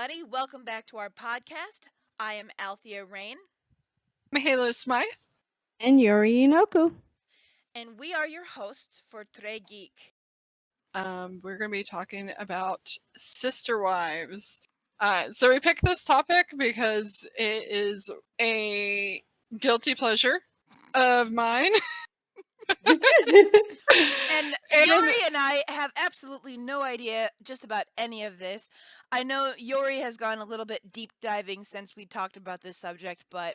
everybody. Welcome back to our podcast. I am Althea Rain, Mahalo Smythe. And Yuri Inoku. and we are your hosts for Très Geek. We're going to be talking about sister wives. So we picked this topic because it is a guilty pleasure of mine. And Yuri and I have absolutely no idea just about any of this. I know Yuri has gone a little bit deep diving since we talked about this subject, but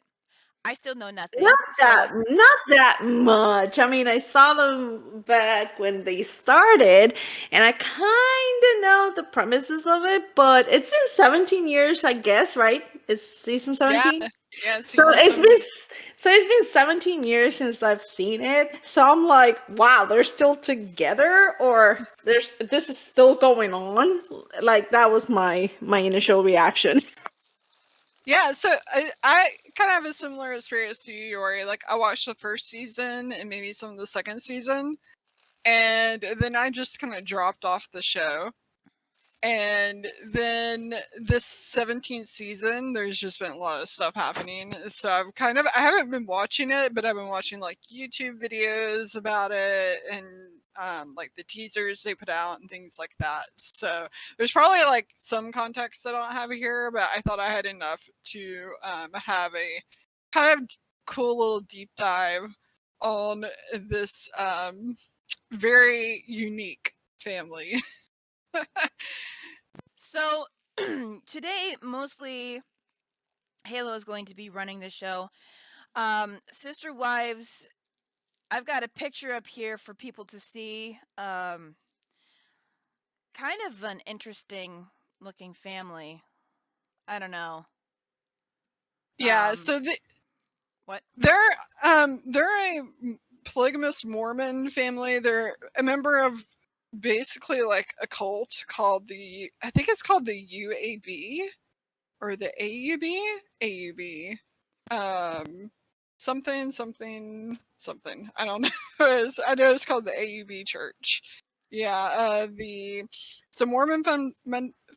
I still know nothing. Not that much. I mean, I saw them back when they started, and I kind of know the premises of it, but it's been 17 years, I guess, right? It's season 17. Yeah, So season it's 17. been 17 years since I've seen it. So I'm like, wow, they're still together, or this is still going on. Like that was my initial reaction. Yeah, so I kind of have a similar experience to you, Yori. Like, I watched the first season and maybe some of the second season, and then I just kind of dropped off the show. And then this 17th season, there's just been a lot of stuff happening. So I haven't been watching it, but I've been watching like YouTube videos about it and like the teasers they put out and things like that. So there's probably like some context I don't have here, but I thought I had enough to have a kind of cool little deep dive on this very unique family. So, today, mostly Halo is going to be running the show. Sister Wives, I've got a picture up here for people to see. Kind of an interesting looking family. I don't know. Yeah, what? They're a polygamous Mormon family. They're a member of basically like a cult called I think it's called the UAB or the AUB. AUB. Something. I don't know. I know it's called the AUB Church. Yeah, Mormon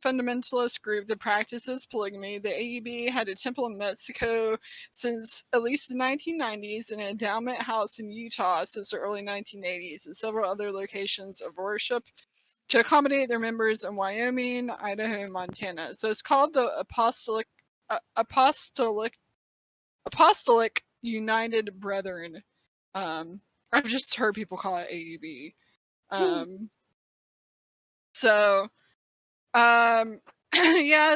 fundamentalist group that practices polygamy. The AUB had a temple in Mexico since at least the 1990s, and an endowment house in Utah since the early 1980s, and several other locations of worship to accommodate their members in Wyoming, Idaho, and Montana. So it's called the Apostolic United Brethren. I've just heard people call it AUB. Yeah,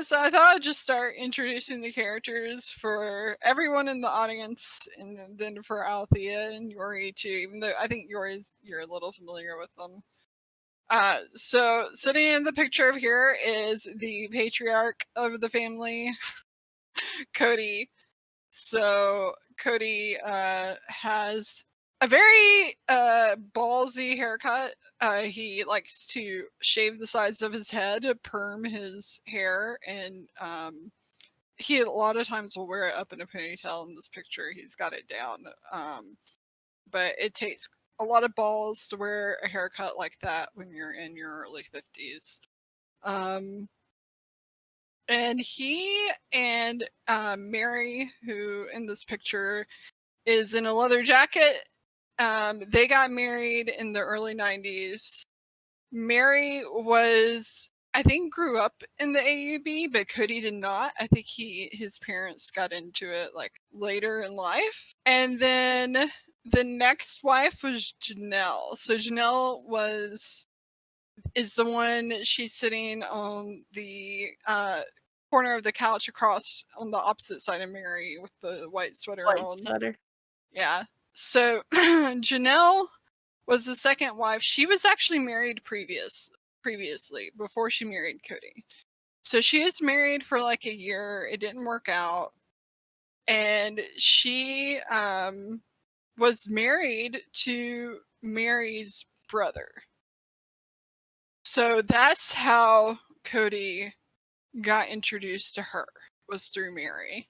so I thought I'd just start introducing the characters for everyone in the audience, and then for Althea and Yori too, even though I think you're a little familiar with them. So sitting in the picture of here is the patriarch of the family, Cody. So Cody has a very ballsy haircut. He likes to shave the sides of his head, perm his hair, and he a lot of times will wear it up in a ponytail. In this picture, he's got it down. But it takes a lot of balls to wear a haircut like that when you're in your early 50s. And he and Mary, who in this picture is in a leather jacket, they got married in the early 90s. Mary I think, grew up in the AUB, but Cody did not. I think his parents got into it like later in life. And then the next wife was Janelle. So Janelle is the one, she's sitting on the corner of the couch across on the opposite side of Mary with the white sweater on. Sweater. Yeah. So Janelle was the second wife. She was actually married previously before she married Cody. So she was married for like a year. It didn't work out. And she was married to Mary's brother. So that's how Cody got introduced to her, was through Mary.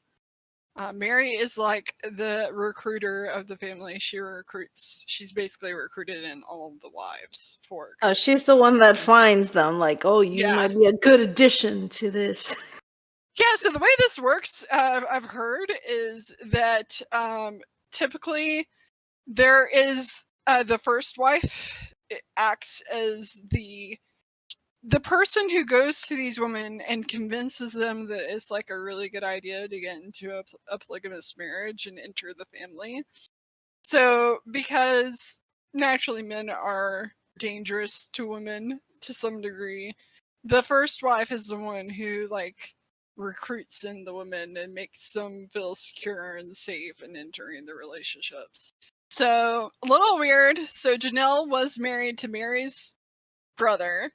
Mary is like the recruiter of the family. She's basically recruited in all of the wives for Cody. Oh, she's the one that finds them. Like, oh, you might be a good addition to this. Yeah, so the way this works, I've heard, is that typically there is the first wife acts as the person who goes to these women and convinces them that it's like a really good idea to get into a polygamous marriage and enter the family. So, because naturally men are dangerous to women to some degree, the first wife is the one who like recruits in the women and makes them feel secure and safe in entering the relationships. So, a little weird. So, Janelle was married to Mary's brother.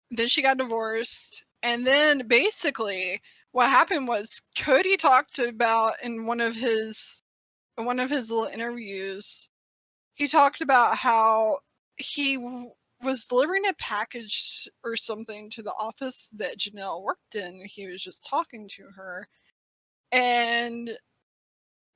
Then she got divorced. And then basically, what happened was Cody talked about in one of his little interviews, he talked about how he was delivering a package or something to the office that Janelle worked in. He was just talking to her, and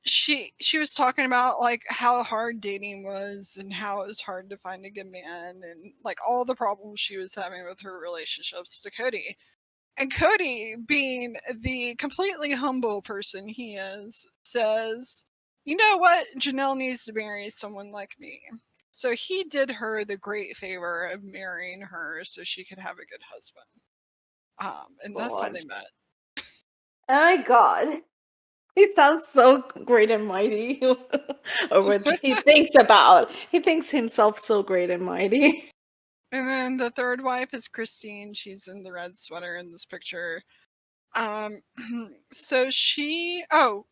she was talking about like how hard dating was and how it was hard to find a good man and like all the problems she was having with her relationships to Cody. And Cody, being the completely humble person he is, says, "You know what? Janelle needs to marry someone like me." So he did her the great favor of marrying her so she could have a good husband. And that's how God. they met. Oh my God. He sounds so great and mighty. Or what he thinks about. He thinks himself so great and mighty. And then the third wife is Christine. She's in the red sweater in this picture. Um, so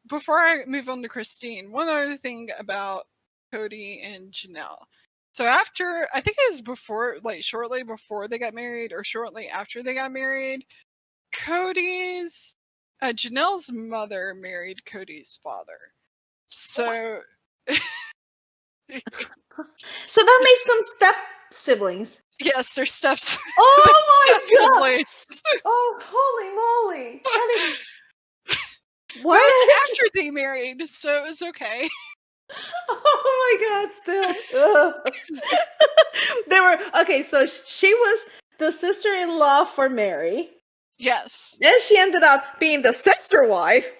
before I move on to Christine, one other thing about Cody and Janelle. So after, I think it was before, like shortly before they got married or shortly after they got married, Cody's, Janelle's mother married Cody's father. So, So that makes them step siblings. yes, they're steps, they're Oh step my God. siblings. Oh, holy moly. That is But it was what? after they married, so it was okay. Oh my God, still. Ugh. They were okay, so she was the sister-in-law for Mary. Yes. Then she ended up being the sister wife. And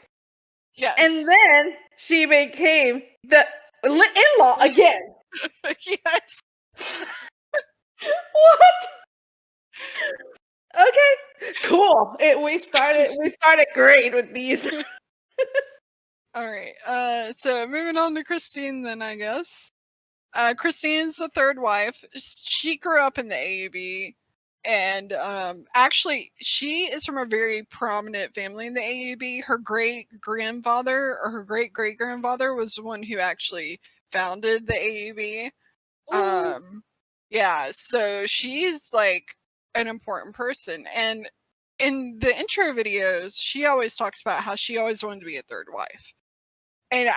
Yes. then she became the in-law again. Yes. What? Okay, cool. We started great with these. All right. So moving on to Christine, then I guess. Christine's the third wife. She grew up in the AUB, and actually, she is from a very prominent family in the AUB. Her great grandfather or her great great grandfather was the one who actually founded the AUB. Mm. Yeah, so she's like an important person, and in the intro videos, she always talks about how she always wanted to be a third wife. And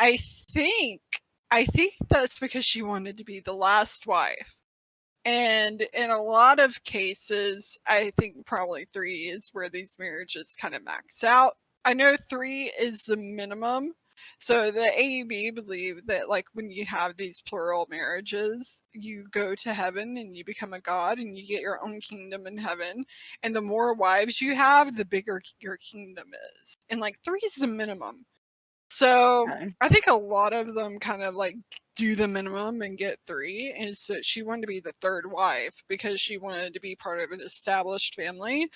think I think that's because she wanted to be the last wife. And in a lot of cases, I think probably 3 is where these marriages kind of max out. I know 3 is the minimum. So the AUB believe that like when you have these plural marriages, you go to heaven and you become a god and you get your own kingdom in heaven. And the more wives you have, the bigger your kingdom is. And like 3 is the minimum. So Okay. I think a lot of them kind of like do the minimum and get 3. And so she wanted to be the third wife because she wanted to be part of an established family.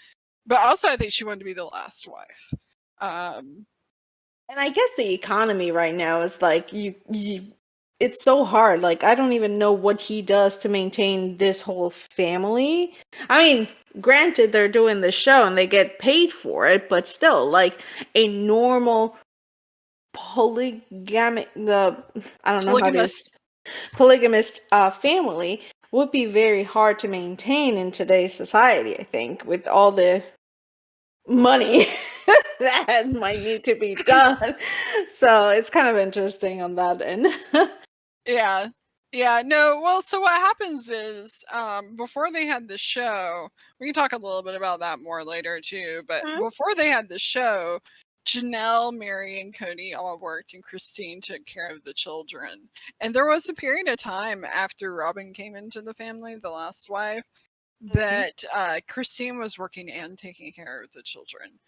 But also, I think she wanted to be the last wife. Um, And I guess the economy right now is like it's so hard. Like I don't even know what he does to maintain this whole family. I mean, granted they're doing the show and they get paid for it, but still like a normal polygamic the I don't know how to polygamous. polygamist family would be very hard to maintain in today's society, I think, with all the money that might need to be done. So it's kind of interesting on that end. Yeah. Yeah, no, well, so what happens is, before they had the show, we can talk a little bit about that more later too, but Mhm. before they had the show, Janelle, Mary, and Cody all worked, and Christine took care of the children. And there was a period of time after Robin came into the family, the last wife, Mhm. that Christine was working and taking care of the children.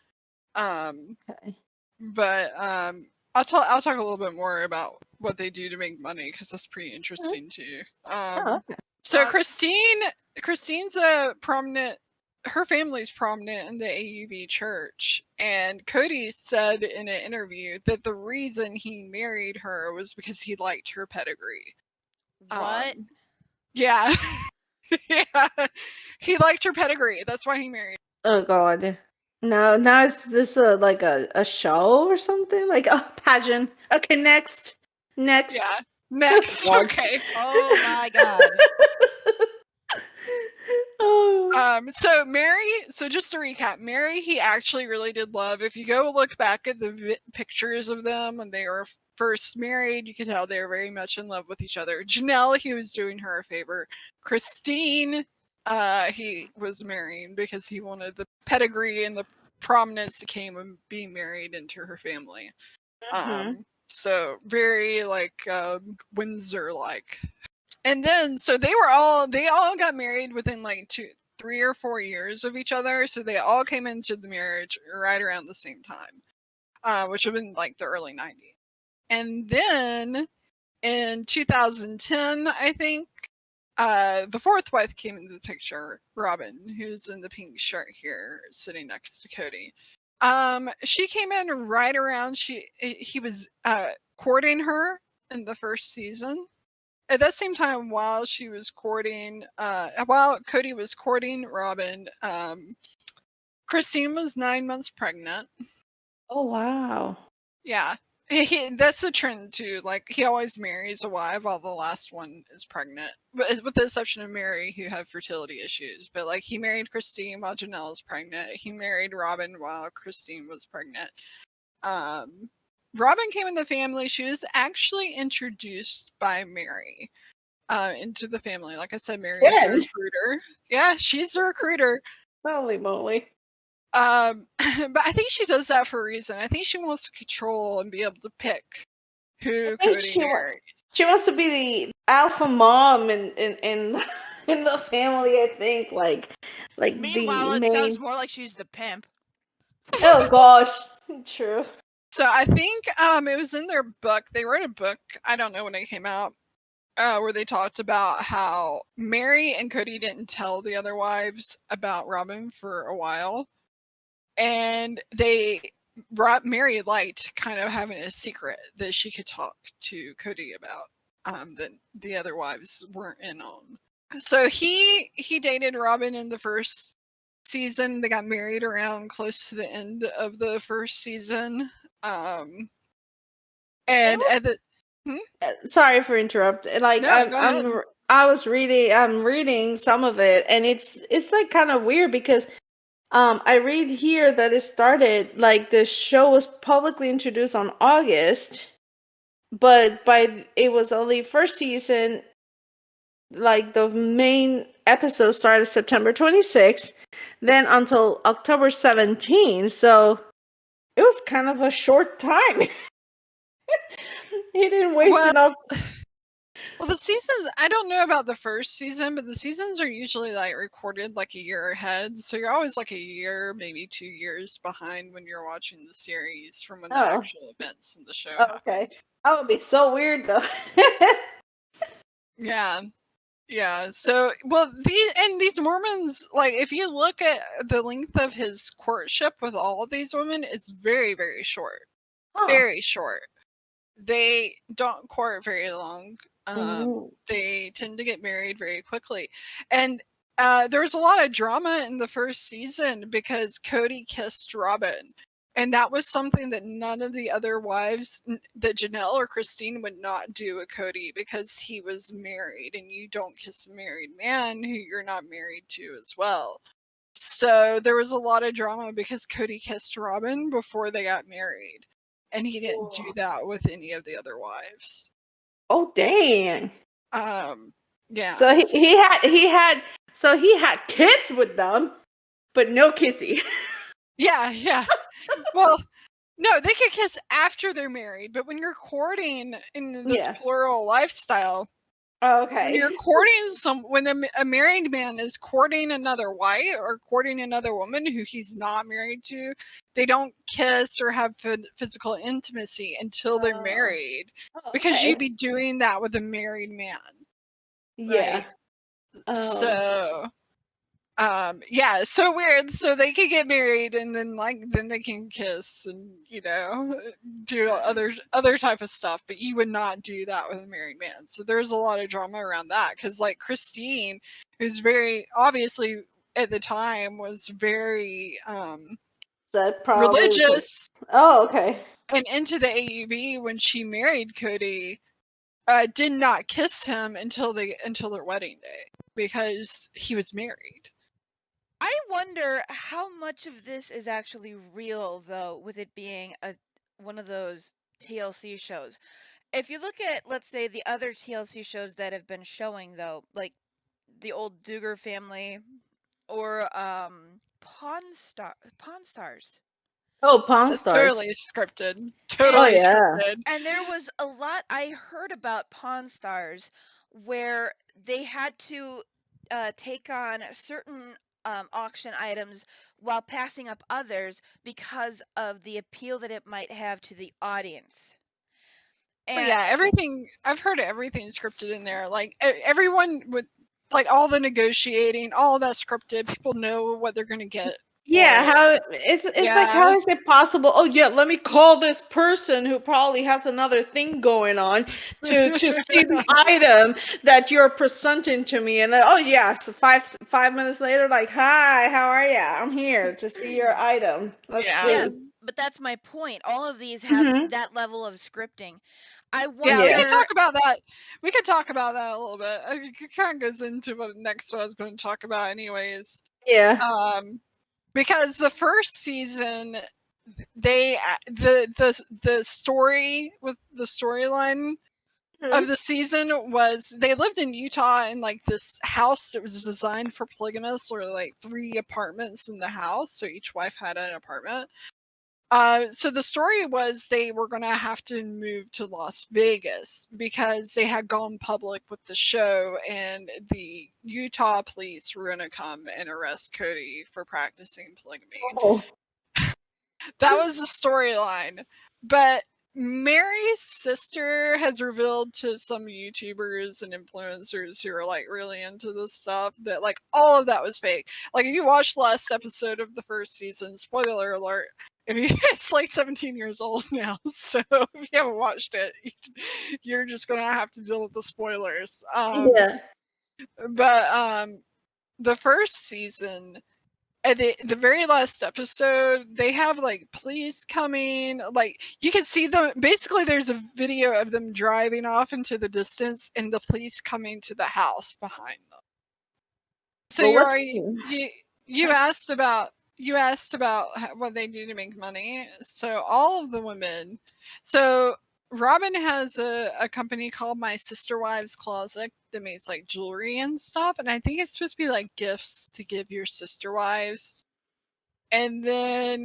Okay. But I'll talk a little bit more about what they do to make money because that's pretty interesting too. Oh, okay. So Christine's a prominent. Her family's prominent in the AUB church, and Cody said in an interview that the reason he married her was because he liked her pedigree. What? Yeah, yeah, he liked her pedigree. That's why he married. Oh God. No, now is this like a show or something? Like a pageant. Okay, next. Next. Yeah. Next, God. okay. Oh my god. Oh. So just to recap, Mary, he actually really did love. If you go look back at the pictures of them when they were first married, you can tell they were very much in love with each other. Janelle, he was doing her a favor. Christine, he was marrying because he wanted the pedigree and the prominence that came of being married into her family. Mhm. So very like Windsor like. And then so they all got married within like 3 or 4 years of each other. So they all came into the marriage right around the same time, which would have been like the early 90s. And then in 2010, I think, the fourth wife came into the picture, Robin, who's in the pink shirt here, sitting next to Cody. She came in right around he was courting her in the first season. At that same time, while Cody was courting Robin, Christine was 9 months pregnant. Oh wow. Yeah. That's a trend too. Like he always marries a wife while the last one is pregnant, but with the exception of Mary, who had fertility issues. But like he married Christine while Janelle was pregnant. He married Robin while Christine was pregnant. Robin came in the family. She was actually introduced by Mary into the family. Like I said, Mary is a Again. recruiter. Yeah, she's a recruiter. Holy moly. But I think she does that for a reason. I think she wants to control and be able to pick who I think Cody marries. she wants to be the alpha mom in in the family, I think. Like the Meanwhile, it sounds main. more like she's the pimp. Oh gosh. True. So I think it was in their book. They wrote a book. I don't know when it came out. Where they talked about how Mary and Cody didn't tell the other wives about Robin for a while, and Mary liked kind of having a secret that she could talk to Cody about, that the other wives weren't in on. So he dated Robin in the first season. They got married around close to the end of the first season. And at the Sorry for interrupting. Like no, go ahead. I'm reading some of it, and it's like kind of weird because I read here that it started like the show was publicly introduced on August, but it was only first season, like the main episode started September 26th, then until October 17th. So it was kind of a short time. He didn't waste enough. Well, the seasons, I don't know about the first season, but the seasons are usually like recorded like a year ahead. So you're always like a year, maybe 2 years behind when you're watching the series from when the Oh, actual events in the show oh, happen. okay. That would be so weird though. Yeah. Yeah. So, well, these Mormons, like, if you look at the length of his courtship with all of these women, it's very, very short. Huh. Very short. They don't court very long. Ooh. They tend to get married very quickly. And there was a lot of drama in the first season because Cody kissed Robin. And that was something that none of the other wives, that Janelle or Christine would not do with Cody because he was married. And you don't kiss a married man who you're not married to as well. So there was a lot of drama because Cody kissed Robin before they got married. And he didn't do that with any of the other wives. Oh dang. Yeah. So he had kids with them, but no kissy. Yeah. Well, no, they could kiss after they're married, but when you're courting in this Yeah. plural lifestyle, When you're Okay. courting when a married man is courting another wife or courting another woman who he's not married to, they don't kiss or have physical intimacy until they're Oh. married, Oh, because you'd okay. be doing that with a married man, Yeah. right? Oh. So yeah, so weird. So they could get married and then then they can kiss and do other type of stuff, but you would not do that with a married man. So there's a lot of drama around that, because like Christine, who's very obviously at the time was very That probably. religious Oh, okay. and into the AUV, when she married Cody, did not kiss him until their wedding day, because he was married. I wonder how much of this is actually real, though, with it being one of those TLC shows. If you look at, let's say, the other TLC shows that have been showing, though, like the old Duger family or Pawn Stars. Oh, Pawn It's Stars. totally scripted. Oh, Totally And yeah. scripted. and there was a lot I heard about Pawn Stars where they had to take on certain auction items while passing up others because of the appeal that it might have to the audience. Oh And yeah, everything I've heard everything scripted in there. Like everyone would, like, all the negotiating, all that scripted. People know what they're gonna get for Yeah, it. how it's like, Yeah. how is it possible? Oh yeah, let me call this person who probably has another thing going on to see the item that you're presenting to me, and then, oh yeah, so 5 minutes later, like, hi, how are ya? I'm here to see your item. Let's Yeah. yeah, see. but that's my point. All of these have Hmm. that level of scripting. I Yeah, we Yeah. could wonder. talk about that. We could talk about that a little bit. It kind of goes into what next what I was going to talk about, anyways. Yeah. Because the first season, they the story with the storyline Mhm. of the season was they lived in Utah in like this house that was designed for polygamists, or like 3 apartments in the house, so each wife had an apartment. So the story was they were going to have to move to Las Vegas because they had gone public with the show, and the Utah police were going to come and arrest Cody for practicing polygamy. Oh. That was the storyline. But Mary's sister has revealed to some YouTubers and influencers who are like really into this stuff that like all of that was fake. Like if you watched the last episode of the first season, spoiler alert, if you, it's like 17 years old now, so if you haven't watched it, you're just gonna have to deal with the spoilers. Yeah. But the first season, at the very last episode, they have like police coming. Like you can see them. Basically, there's a video of them driving off into the distance, and the police coming to the house behind them. So But you what's already you asked about what they do to make money. So all of the women. So Robin has a company called My Sister Wives Closet that makes like jewelry and stuff, and I think it's supposed to be like gifts to give your sister wives. And then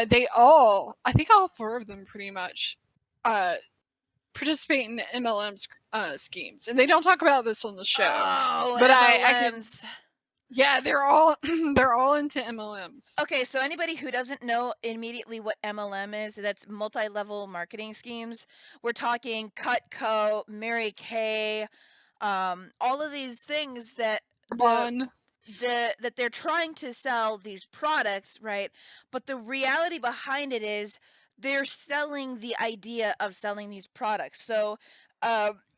they all, I think all 4 of them pretty much, uh, participate in MLM schemes, and they don't talk about this on the show. Oh, But I can, MLMs. yeah, they're all they're all into MLMs. Okay, so anybody who doesn't know immediately what MLM is, that's multi-level marketing schemes. We're talking Cutco, Mary Kay, all of these things that Bon, that they're trying to sell these products, right? But the reality behind it is they're selling the idea of selling these products. So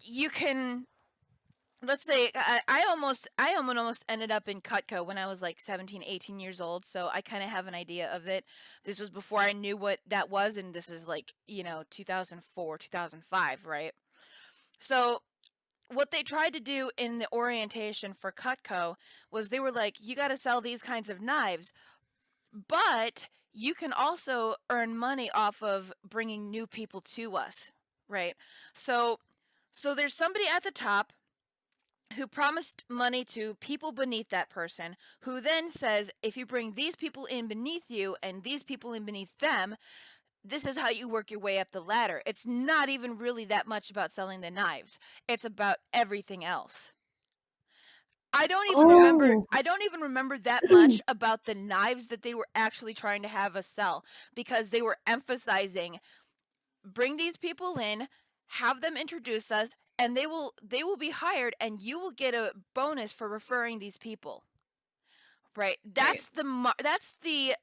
you can, let's say, I almost ended up in Cutco when I was like 17, 18 years old, so I kind of have an idea of it. This was before I knew what that was, and this is like, 2004, 2005, right? So what they tried to do in the orientation for Cutco was they were like, you got to sell these kinds of knives, but you can also earn money off of bringing new people to us, right? So there's somebody at the top who promised money to people beneath that person, who then says, if you bring these people in beneath you and these people in beneath them, this is how you work your way up the ladder. It's not even really that much about selling the knives. It's about everything else. I don't even Yeah. remember Oh. I don't even remember that much about the knives that they were actually trying to have us sell, because they were emphasizing, bring these people in, have them introduce us, and they will be hired, and you will get a bonus for referring these people. Right? Right. That's the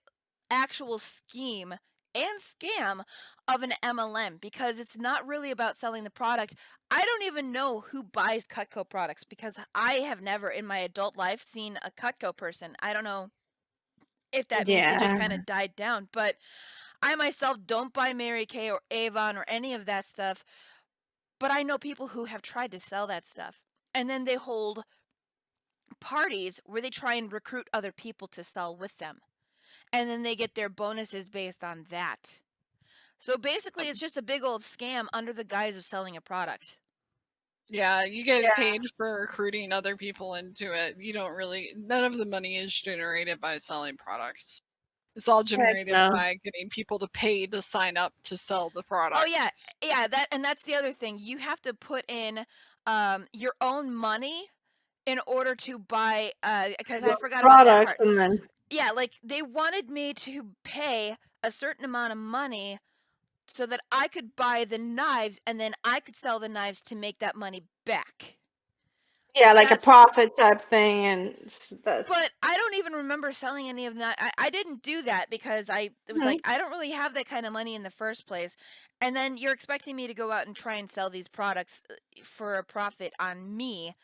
actual scheme and scam of an MLM, because it's not really about selling the product. I don't even know who buys Cutco products, because I have never in my adult life seen a Cutco person. I don't know if that means they just Yeah. kind of died down, but I myself don't buy Mary Kay or Avon or any of that stuff, but I know people who have tried to sell that stuff. And then they hold parties where they try and recruit other people to sell with them. And then they get their bonuses based on that. So basically, it's just a big old scam under the guise of selling a product. Yeah, you get Yeah. paid for recruiting other people into it. You don't really, none of the money is generated by selling products. It's all Heck generated no. by getting people to pay to sign up to sell the Oh yeah, product. yeah. That's the other thing. You have to put in your own money in order to buy. Because I The forgot about that products part. and then Yeah, like they wanted me to pay a certain amount of money so that I could buy the knives, and then I could sell the knives to make that money back. yeah, like a That's profit type thing, and that's But I don't even remember selling any of that. I didn't do that because it was Mhm. like, I don't really have that kind of money in the first place. And then you're expecting me to go out and try and sell these products for a profit on me.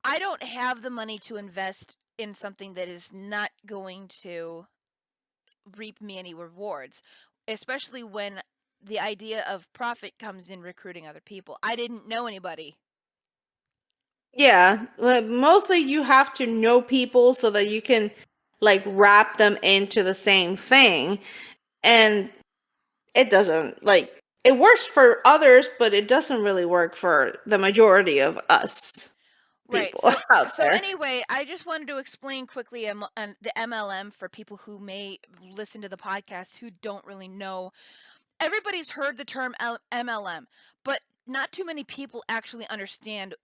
I don't have the money to invest in something that is not going to reap me any rewards, especially when the idea of profit comes in recruiting other people. I didn't know anybody. Yeah, well, mostly you have to know people so that you can like wrap them into the same thing. And it doesn't like it works for others, but it doesn't really work for the majority of us Right. people So out so there. anyway, I just wanted to explain quickly the MLM for people who may listen to the podcast who don't really know. Everybody's heard the term MLM, but not too many people actually understand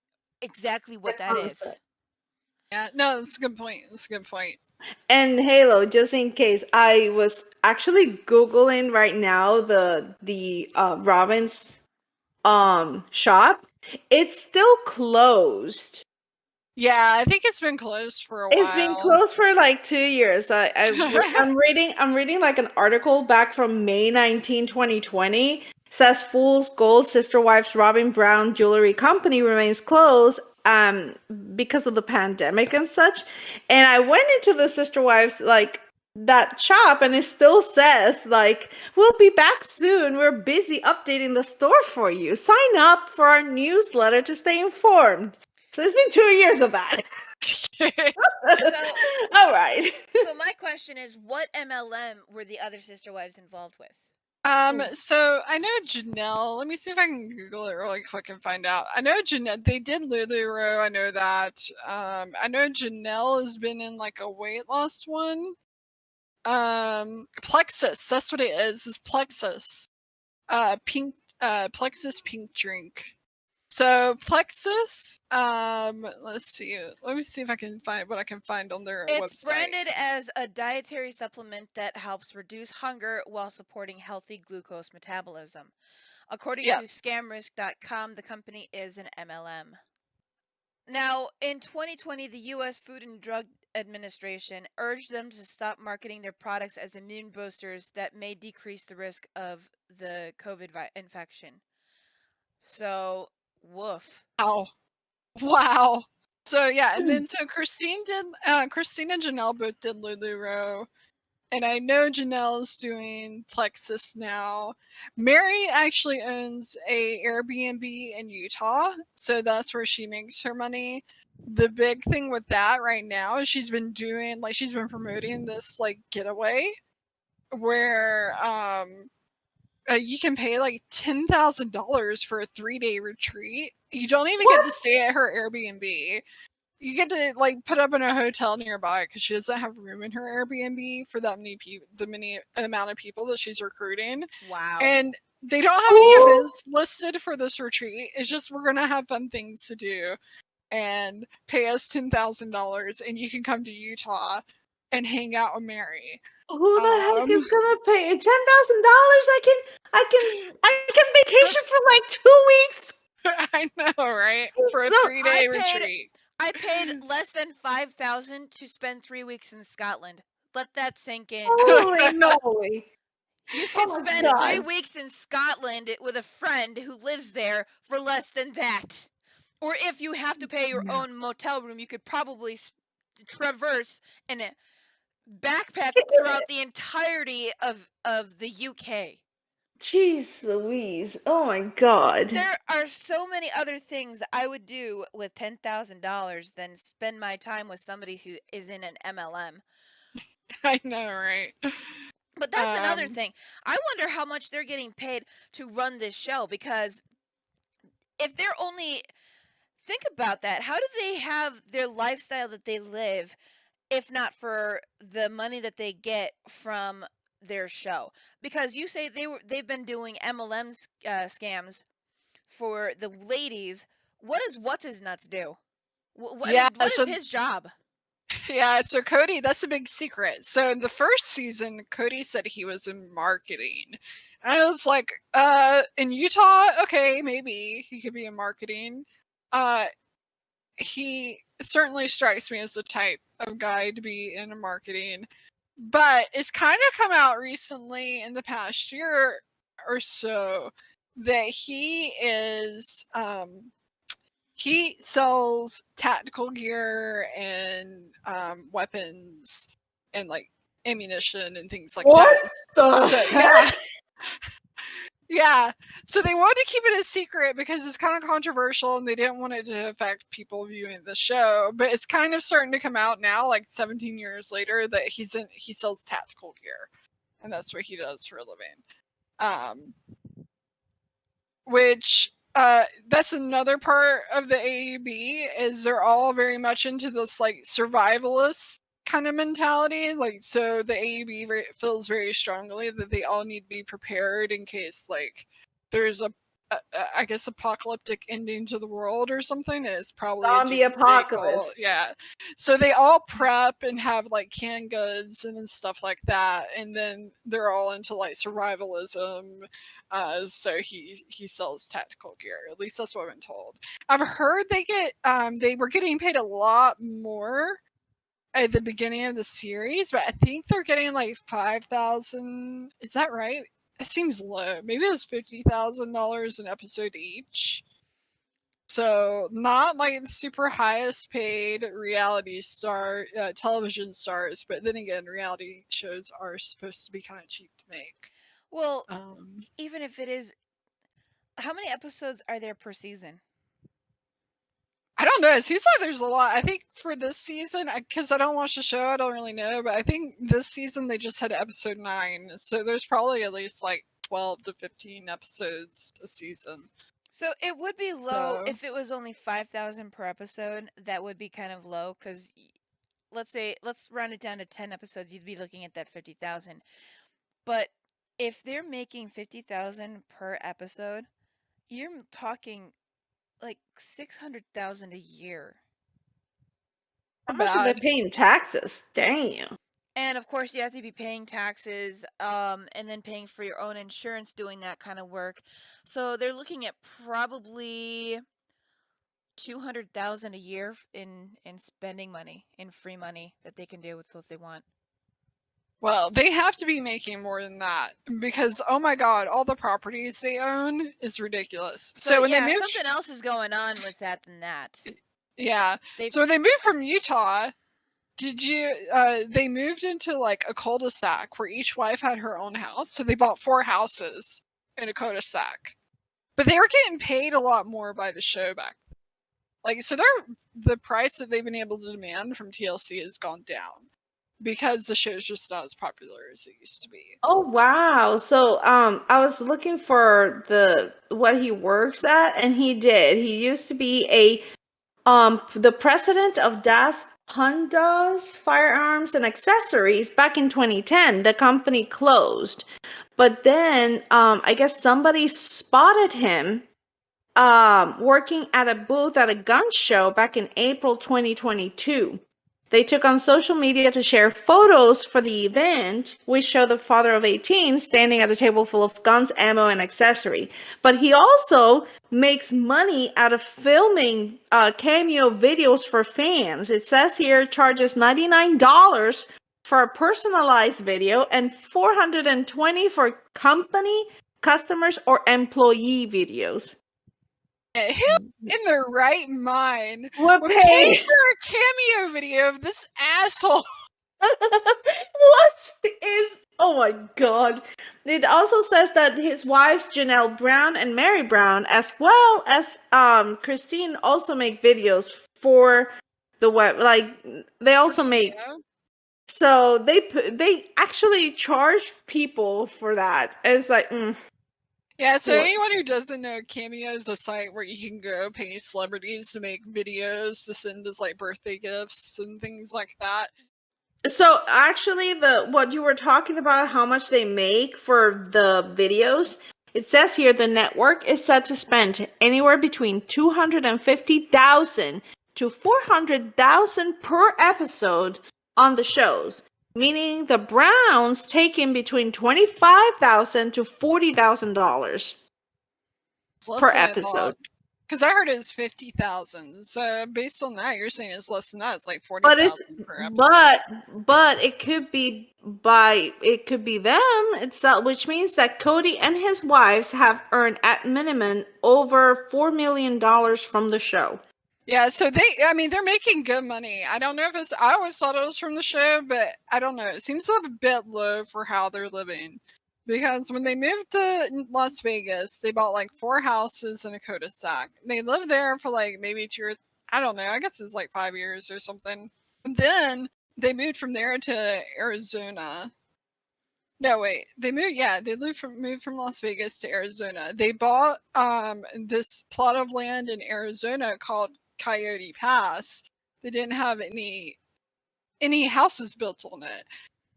exactly The what that concept. is. Yeah, no, that's a good point. That's a good point. And Halo, just in case, I was actually Googling right now the Robin's shop. It's still closed. Yeah, I think it's been closed for a It's been while. closed for like 2 years. I'm reading like an article back from May 19, 2020. Says Fool's Gold Sister Wives Robin Brown Jewelry Company remains closed because of the pandemic and such. And I went into the Sister Wives like that shop, and it still says like, we'll be back soon. We're busy updating the store for you. Sign up for our newsletter to stay informed. So it's been 2 years of that. So All right. so my question is, what MLM were the other sister wives involved with? So I know Janelle. Let me see if I can Google it really quick and find out. I know Janelle. They did LuLaRoe. I know that. I know Janelle has been in like a weight loss one. Plexus. That's what it is. Is Plexus. Pink. Plexus pink drink. So Plexus. Let's see. Let me see if I can find what I can find on their It's website. branded as a dietary supplement that helps reduce hunger while supporting healthy glucose metabolism. According Yeah. to scamrisk.com, the company is an MLM. Now, in 2020, the U.S. Food and Drug Administration urged them to stop marketing their products as immune boosters that may decrease the risk of the COVID infection. So, woof. Wow. Wow. So yeah, and then so Christine and Janelle both did LuLaRoe. And I know Janelle's doing Plexus now. Mary actually owns a Airbnb in Utah, so that's where she makes her money. The big thing with that right now is she's been promoting this like getaway where you can pay like $10,000 for a 3-day retreat. You don't even get What? to stay at her Airbnb. you get to like put up in a hotel nearby because she doesn't have room in her Airbnb for that many people, the many amount of people that she's recruiting, Wow. and they don't have any Ooh. events listed for this retreat. It's just we're gonna have fun things to do, and pay us $10,000, and you can come to Utah and hang out with Mary. Who the heck Um, is gonna pay $10,000? I can vacation for like 2 weeks. I know, right? For a So 3-day retreat. I paid less than 5,000 to spend 3 weeks in Scotland. Let that sink in. holy moly! You Oh can my spend 3 god! weeks in Scotland with a friend who lives there for less than that. Or if you have to pay your own motel room, you could probably traverse and backpack throughout the entirety of the UK. Jeez Louise! Oh my god! There are so many other things I would do with $10,000 than spend my time with somebody who is in an MLM. I know, right? But that's another Um, thing. I wonder how much they're getting paid to run this show, because if they're only, think about that. How do they have their lifestyle that they live if not for the money that they get from their show? Because you say they've been doing MLM scams for the ladies. What does what's his nuts do? yeah, What so is his job? yeah, so Cody, that's a big secret. So in the first season, Cody said he was in marketing. And I was like, in Utah, okay, maybe he could be in marketing. He certainly strikes me as the type of guy to be in marketing. But it's kind of come out recently in the past year or so that he sells tactical gear and weapons and like ammunition and things like What that. the So yeah, heck? yeah. So they wanted to keep it a secret because it's kind of controversial and they didn't want it to affect people viewing the show. But it's kind of starting to come out now, like 17 years later, that he sells tactical gear, and that's what he does for a living. Um, which that's another part of the AEB is they're all very much into this like survivalist kind of mentality. Like, so the AEB feels very strongly that they all need to be prepared in case like there's a I guess apocalyptic ending to the world or something. It's probably a Zombie doomsday call. apocalypse. Yeah. So they all prep and have like canned goods and stuff like that. And then they're all into like survivalism. So he sells tactical gear. At least that's what I've been told. I've heard they were getting paid a lot more at the beginning of the series, but I think they're getting like 5,000. Is that right? It seems low. Maybe it's $50,000 an episode each. So not like the super highest paid reality star television stars, but then again, reality shows are supposed to be kind of cheap to make. Well, Um, even if it is, how many episodes are there per season? I don't know. It seems like there's a lot. I think for this season, because I don't watch the show, I don't really know. But I think this season they just had episode 9, so there's probably at least like 12 to 15 episodes a season. So it would be low So if it was only 5,000 per episode. That would be kind of low, because let's round it down to 10 episodes. You'd be looking at that 50,000. But if they're making 50,000 per episode, you're talking like 600,000 a year. How much are they bad. paying taxes? Damn. And of course, you have to be paying taxes, and then paying for your own insurance, doing that kind of work. So they're looking at probably 200,000 a year in spending money, in free money that they can do with what they want. Well, they have to be making more than that because oh my god, all the properties they own is ridiculous. So when yeah, they moved, something else is going on with that than that. yeah. So when they moved from Utah, they moved into like a cul-de-sac where each wife had her own house. So they bought 4 houses in a cul-de-sac. But they were getting paid a lot more by the show back. Like, so the price that they've been able to demand from TLC has gone down because the show's just not as popular as it used to be. Oh wow. So I was looking for the what he works at, and he used to be a the president of Das Honda's Firearms and Accessories back in 2010. The company closed, but then I guess somebody spotted him working at a booth at a gun show back in April 2022. They took on social media to share photos for the event, which show the father of 18 standing at a table full of guns, ammo, and accessory. But he also makes money out of filming cameo videos for fans. It says here charges $99 for a personalized video and $420 for company, customers, or employee videos. Who in their right mind What would pay pay? for a cameo video of this asshole? What is? Oh my god! It also says that his wives Janelle Brown and Mary Brown, as well as Christine, also make videos for the web. Like they also make. Cameo? So they actually charge people for that. It's like. Yeah, so What? anyone who doesn't know, Cameo is a site where you can go pay celebrities to make videos to send as like birthday gifts and things like that. So actually, what you were talking about, how much they make for the videos, it says here the network is set to spend anywhere between 250,000 to 400,000 per episode on the shows, meaning the Browns take in between $25,000 to $40,000 It's less per than I thought. episode. Because I heard it was 50,000. So based on that, you're saying it's less than that. It's like But it's 40,000 per episode. but it could be them itself, which means that Cody and his wives have earned at minimum over $4 million from the show. Yeah, so they're making good money. I don't know if it's, I always thought it was from the show, but I don't know. It seems a bit low for how they're living. Because when they moved to Las Vegas, they bought like 4 houses and a cul-de-sac. They lived there for like maybe 2 or, I don't know, I guess it's like 5 years or something. And then they moved from there to Arizona. No, wait. They moved from Las Vegas to Arizona. They bought this plot of land in Arizona called Coyote Pass. They didn't have any houses built on it.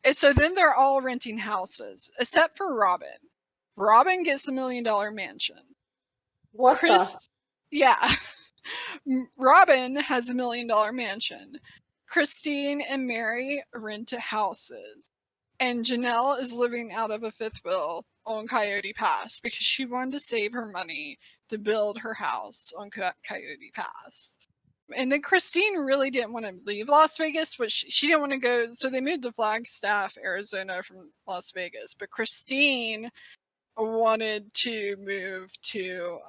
And so then they're all renting houses, except for Robin. Robin gets $1 million mansion. What Chris, yeah. Robin has $1 million mansion. Christine and Mary rent houses. And Janelle is living out of a fifth wheel on Coyote Pass because she wanted to save her money to build her house on Coyote Pass. And then Christine really didn't want to leave Las Vegas, but she didn't want to go. So they moved to Flagstaff, Arizona from Las Vegas. But Christine wanted to move to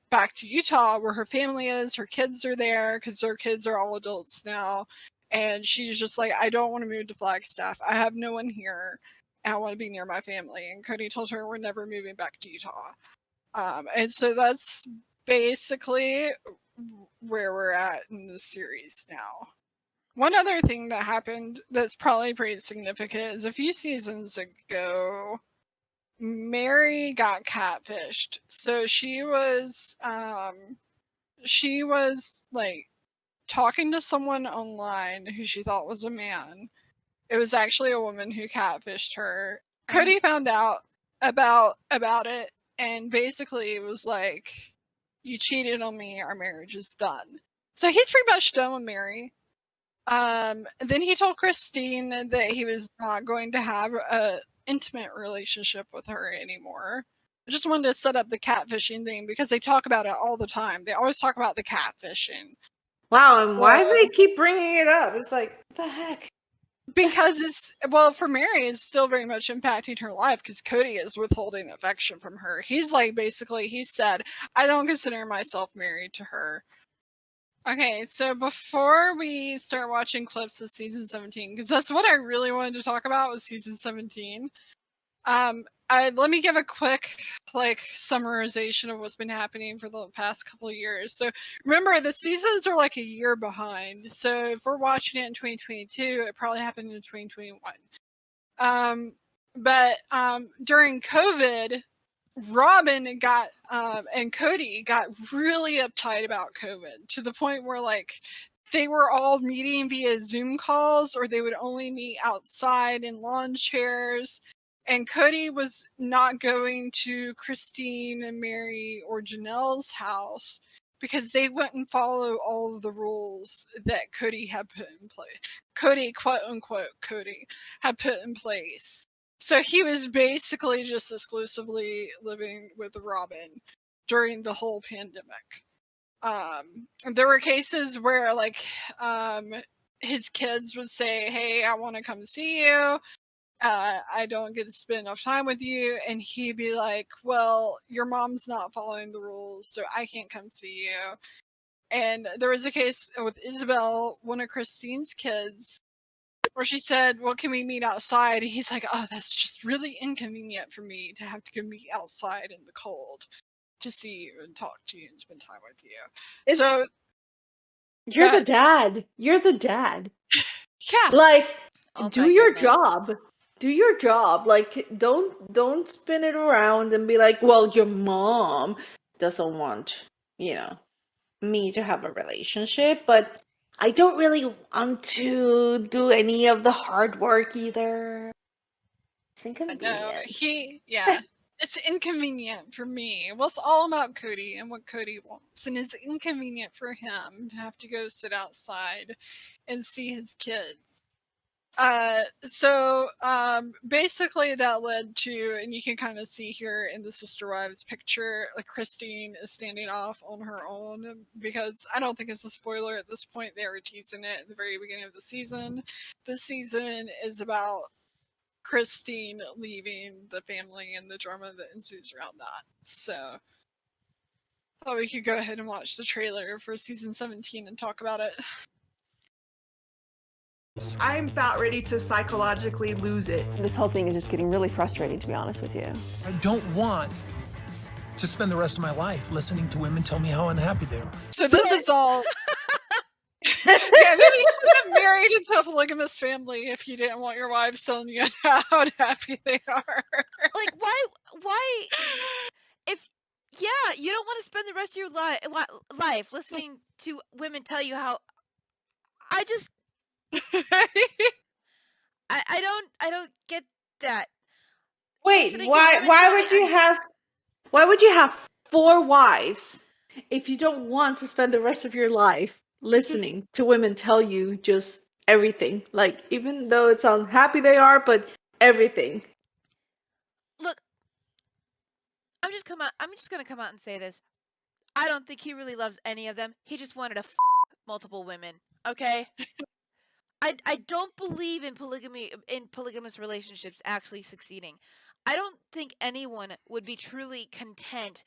back to Utah where her family is. Her kids are there because their kids are all adults now. And she's just like, I don't want to move to Flagstaff. I have no one here. And I want to be near my family. And Cody told her we're never moving back to Utah. And so that's basically where we're at in the series now. One other thing that happened that's probably pretty significant is a few seasons ago, Mary got catfished. So she was like talking to someone online who she thought was a man. It was actually a woman who catfished her. Cody found out about it and basically was like, you cheated on me, our marriage is done. So he's pretty much done with Mary. Then he told Christine that he was not going to have a intimate relationship with her anymore. I just wanted to set up the catfishing thing because they talk about it all the time. They always talk about the catfishing. Wow, and why do they keep bringing it up? It's like, what the heck? Because it's, for Mary, it's still very much impacting her life because Cody is withholding affection from her. He's like, basically, he said, I don't consider myself married to her. Okay, so before we start watching clips of season 17, because that's what I really wanted to talk about was season 17. Let me give a quick summarization of what's been happening for the past couple of years. So remember, the seasons are like a year behind. So if we're watching it in 2022, it probably happened in 2021. But during COVID, Robin got and Cody got really uptight about COVID to the point where like they were all meeting via Zoom calls, or they would only meet outside in lawn chairs. And Cody was not going to Christine and Mary or Janelle's house because they wouldn't follow all of the rules that Cody had put in place. Cody, quote unquote, Cody had put in place. So he was basically just exclusively living with Robin during the whole pandemic. There were cases where like his kids would say, "Hey, I want to come see you. I don't get to spend enough time with you," and he'd be like, "Well, your mom's not following the rules, so I can't come see you." And there was a case with Isabel, one of Christine's kids, where she said, "Well, can we meet outside?" And he's like, "Oh, that's just really inconvenient for me to have to go meet outside in the cold to see you and talk to you and spend time with you." It's So you're the that, dad. You're the dad. yeah, Like, Oh do my your goodness. job. Do your job. Like, don't spin it around and be like, well, your mom doesn't want, me to have a relationship, but I don't really want to do any of the hard work either. It's no, inconvenient. it's inconvenient for me. Well, it's all about Cody and what Cody wants, and it's inconvenient for him to have to go sit outside and see his kids. Basically that led to, and you can kind of see here in the sister wives picture, like Christine is standing off on her own, because I don't think it's a spoiler at this point. They were teasing it at the very beginning of the season. This season is about Christine leaving the family and the drama that ensues around that. So thought we could go ahead and watch the trailer for season 17 and talk about it. I'm about ready to psychologically lose it. This whole thing is just getting really frustrating, to be honest with you. I don't want to spend the rest of my life listening to women tell me how unhappy they are. So this is all. Yeah, maybe you should get married into a polygamous family if you didn't want your wives telling you how unhappy they are. Like, why, if, yeah, you don't want to spend the rest of your life listening to women tell you how, I just, I don't get that. Wait, Listening to why women why tell would me you have 4 wives if you don't want to spend the rest of your life listening to women tell you just everything? Like, even though it's unhappy they are, but everything. Look, I'm just gonna come out and say this. I don't think he really loves any of them. He just wanted to multiple women. Okay. I don't believe in polygamy, in polygamous relationships actually succeeding. I don't think anyone would be truly content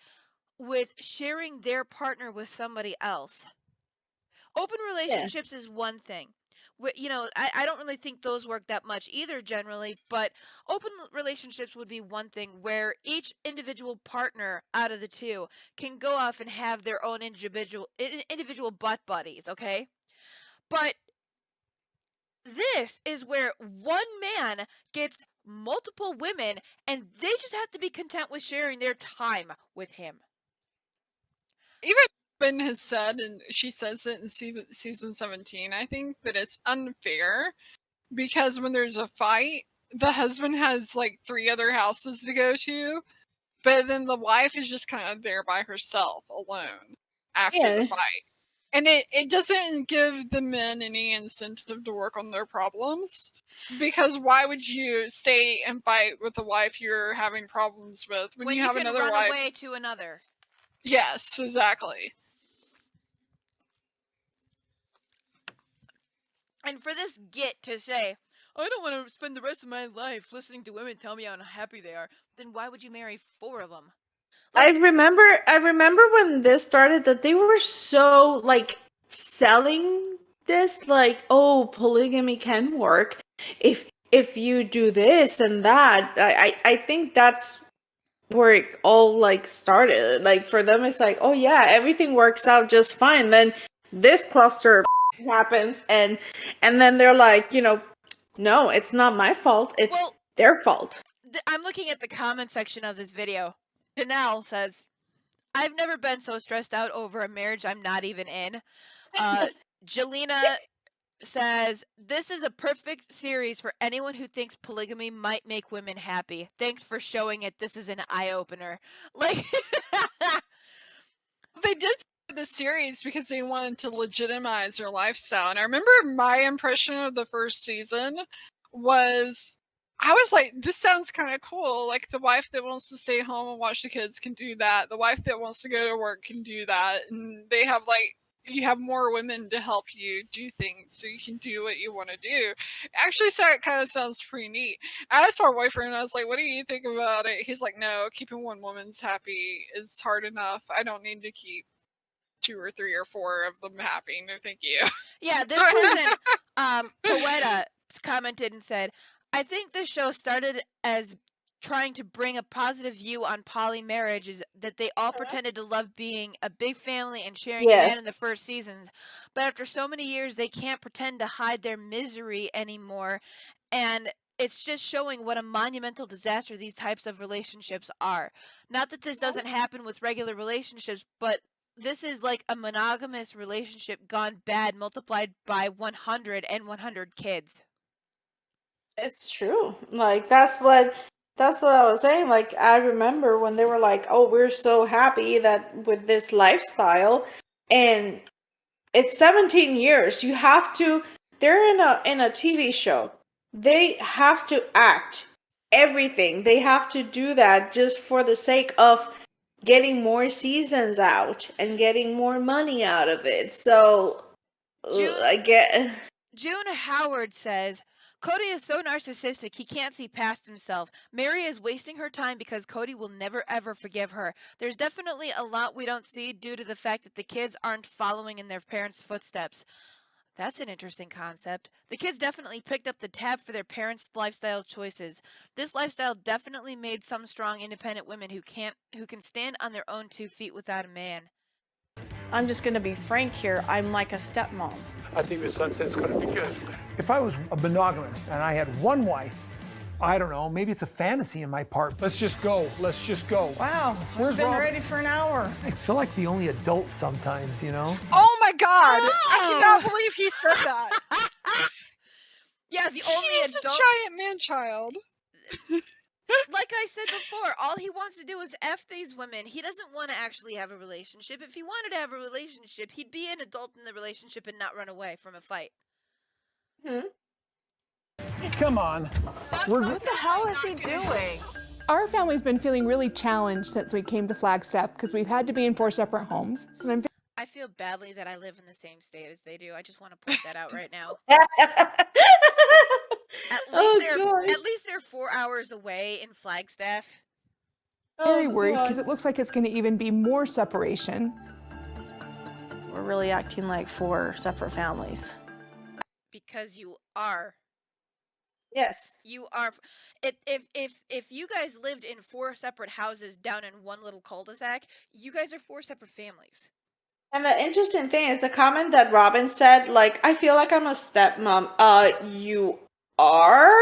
with sharing their partner with somebody else. Open relationships is one thing. I don't really think those work that much either generally, but open relationships would be one thing where each individual partner out of the two can go off and have their own individual butt buddies, okay? But this is where one man gets multiple women and they just have to be content with sharing their time with him. Even Ben has said, and she says it in season 17, I think that it's unfair because when there's a fight, the husband has like 3 other houses to go to, but then the wife is just kind of there by herself alone after the fight. And it doesn't give the men any incentive to work on their problems, because why would you stay and fight with the wife you're having problems with when you have can another run wife? away to another. Yes, exactly. And for this git to say, I don't want to spend the rest of my life listening to women tell me how unhappy they are, then why would you marry 4 of them? I remember when this started that they were so like selling this, like, oh, polygamy can work if you do this and that. I think that's where it all like started. Like, for them it's like, oh yeah, everything works out just fine. Then this cluster happens, and then they're like, no, it's not my fault, it's their fault. I'm looking at the comment section of this video. Janelle says, I've never been so stressed out over a marriage I'm not even in. Jelena says, this is a perfect series for anyone who thinks polygamy might make women happy. Thanks for showing it. This is an eye-opener. Like, They did the series because they wanted to legitimize their lifestyle. And I remember my impression of the first season was, I was like, this sounds kind of cool. Like, the wife that wants to stay home and watch the kids can do that. The wife that wants to go to work can do that. And they have, like, you have more women to help you do things so you can do what you want to do. Actually, so it kind of sounds pretty neat. I asked our boyfriend, I was like, what do you think about it? He's like, no, keeping one woman's happy is hard enough. I don't need to keep 2 or 3 or 4 of them happy. No, thank you. yeah, this person, Poeta, commented and said, I think this show started as trying to bring a positive view on poly marriages, that they all pretended to love being a big family and sharing a man Yes. in the first seasons. But after so many years, they can't pretend to hide their misery anymore. And it's just showing what a monumental disaster these types of relationships are. Not that this doesn't happen with regular relationships, but this is like a monogamous relationship gone bad multiplied by 100 and 100 kids. It's true. Like that's what I was saying. Like I remember when they were like, "Oh, we're so happy that with this lifestyle," and it's 17 years. You have to. They're in a TV show. They have to act everything. They have to do that just for the sake of getting more seasons out and getting more money out of it. So I get. June Howard says, Cody is so narcissistic he can't see past himself. Mary is wasting her time because Cody will never ever forgive her. There's definitely a lot we don't see due to the fact that the kids aren't following in their parents' footsteps. That's an interesting concept. The kids definitely picked up the tab for their parents' lifestyle choices. This lifestyle definitely made some strong independent women who can stand on their own 2 feet without a man. I'm just gonna be frank here. I'm like a stepmom. I think the sunset's going to be good. If I was a monogamist and I had one wife, I don't know, maybe it's a fantasy in my part. Let's just go. Let's just go. Wow, Where's I've been Rob? ready for an hour. I feel like the only adult sometimes, you know? Oh my god! I cannot believe he said that. Yeah, the only He's adult. a giant man-child. Like I said before, all he wants to do is F these women. He doesn't want to actually have a relationship. If he wanted to have a relationship, he'd be an adult in the relationship and not run away from a fight. Come on. What the hell is he doing? Our family's been feeling really challenged since we came to Flagstaff because we've had to be in 4 separate homes. And I'm I feel badly that I live in the same state as they do. I just want to point that out right now. At least they're 4 hours away in Flagstaff. very worried because it looks like it's going to even be more separation. We're really acting like 4 separate families. Because you are. Yes. You are. If you guys lived in 4 separate houses down in one little cul-de-sac, you guys are 4 separate families. And the interesting thing is the comment that Robin said, like, I feel like I'm a stepmom. You are?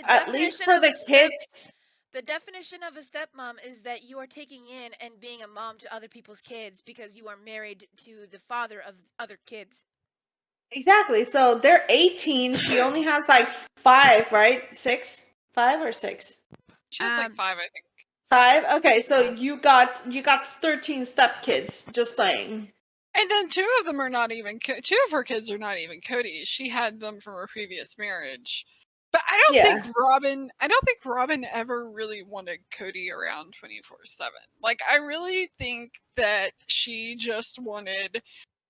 At least for the kids. The definition of a stepmom is that you are taking in and being a mom to other people's kids because you are married to the father of other kids. Exactly. So they're 18. She only has like 5, right? 6? 5 or 6? She has like 5, I think. 5? Okay, so you got 13 stepkids, just saying. And then 2 of them are not even 2 of her kids are not even Cody's. She had them from her previous marriage. But I don't think Robin ever really wanted Cody around 24/7. Like, I really think that she just wanted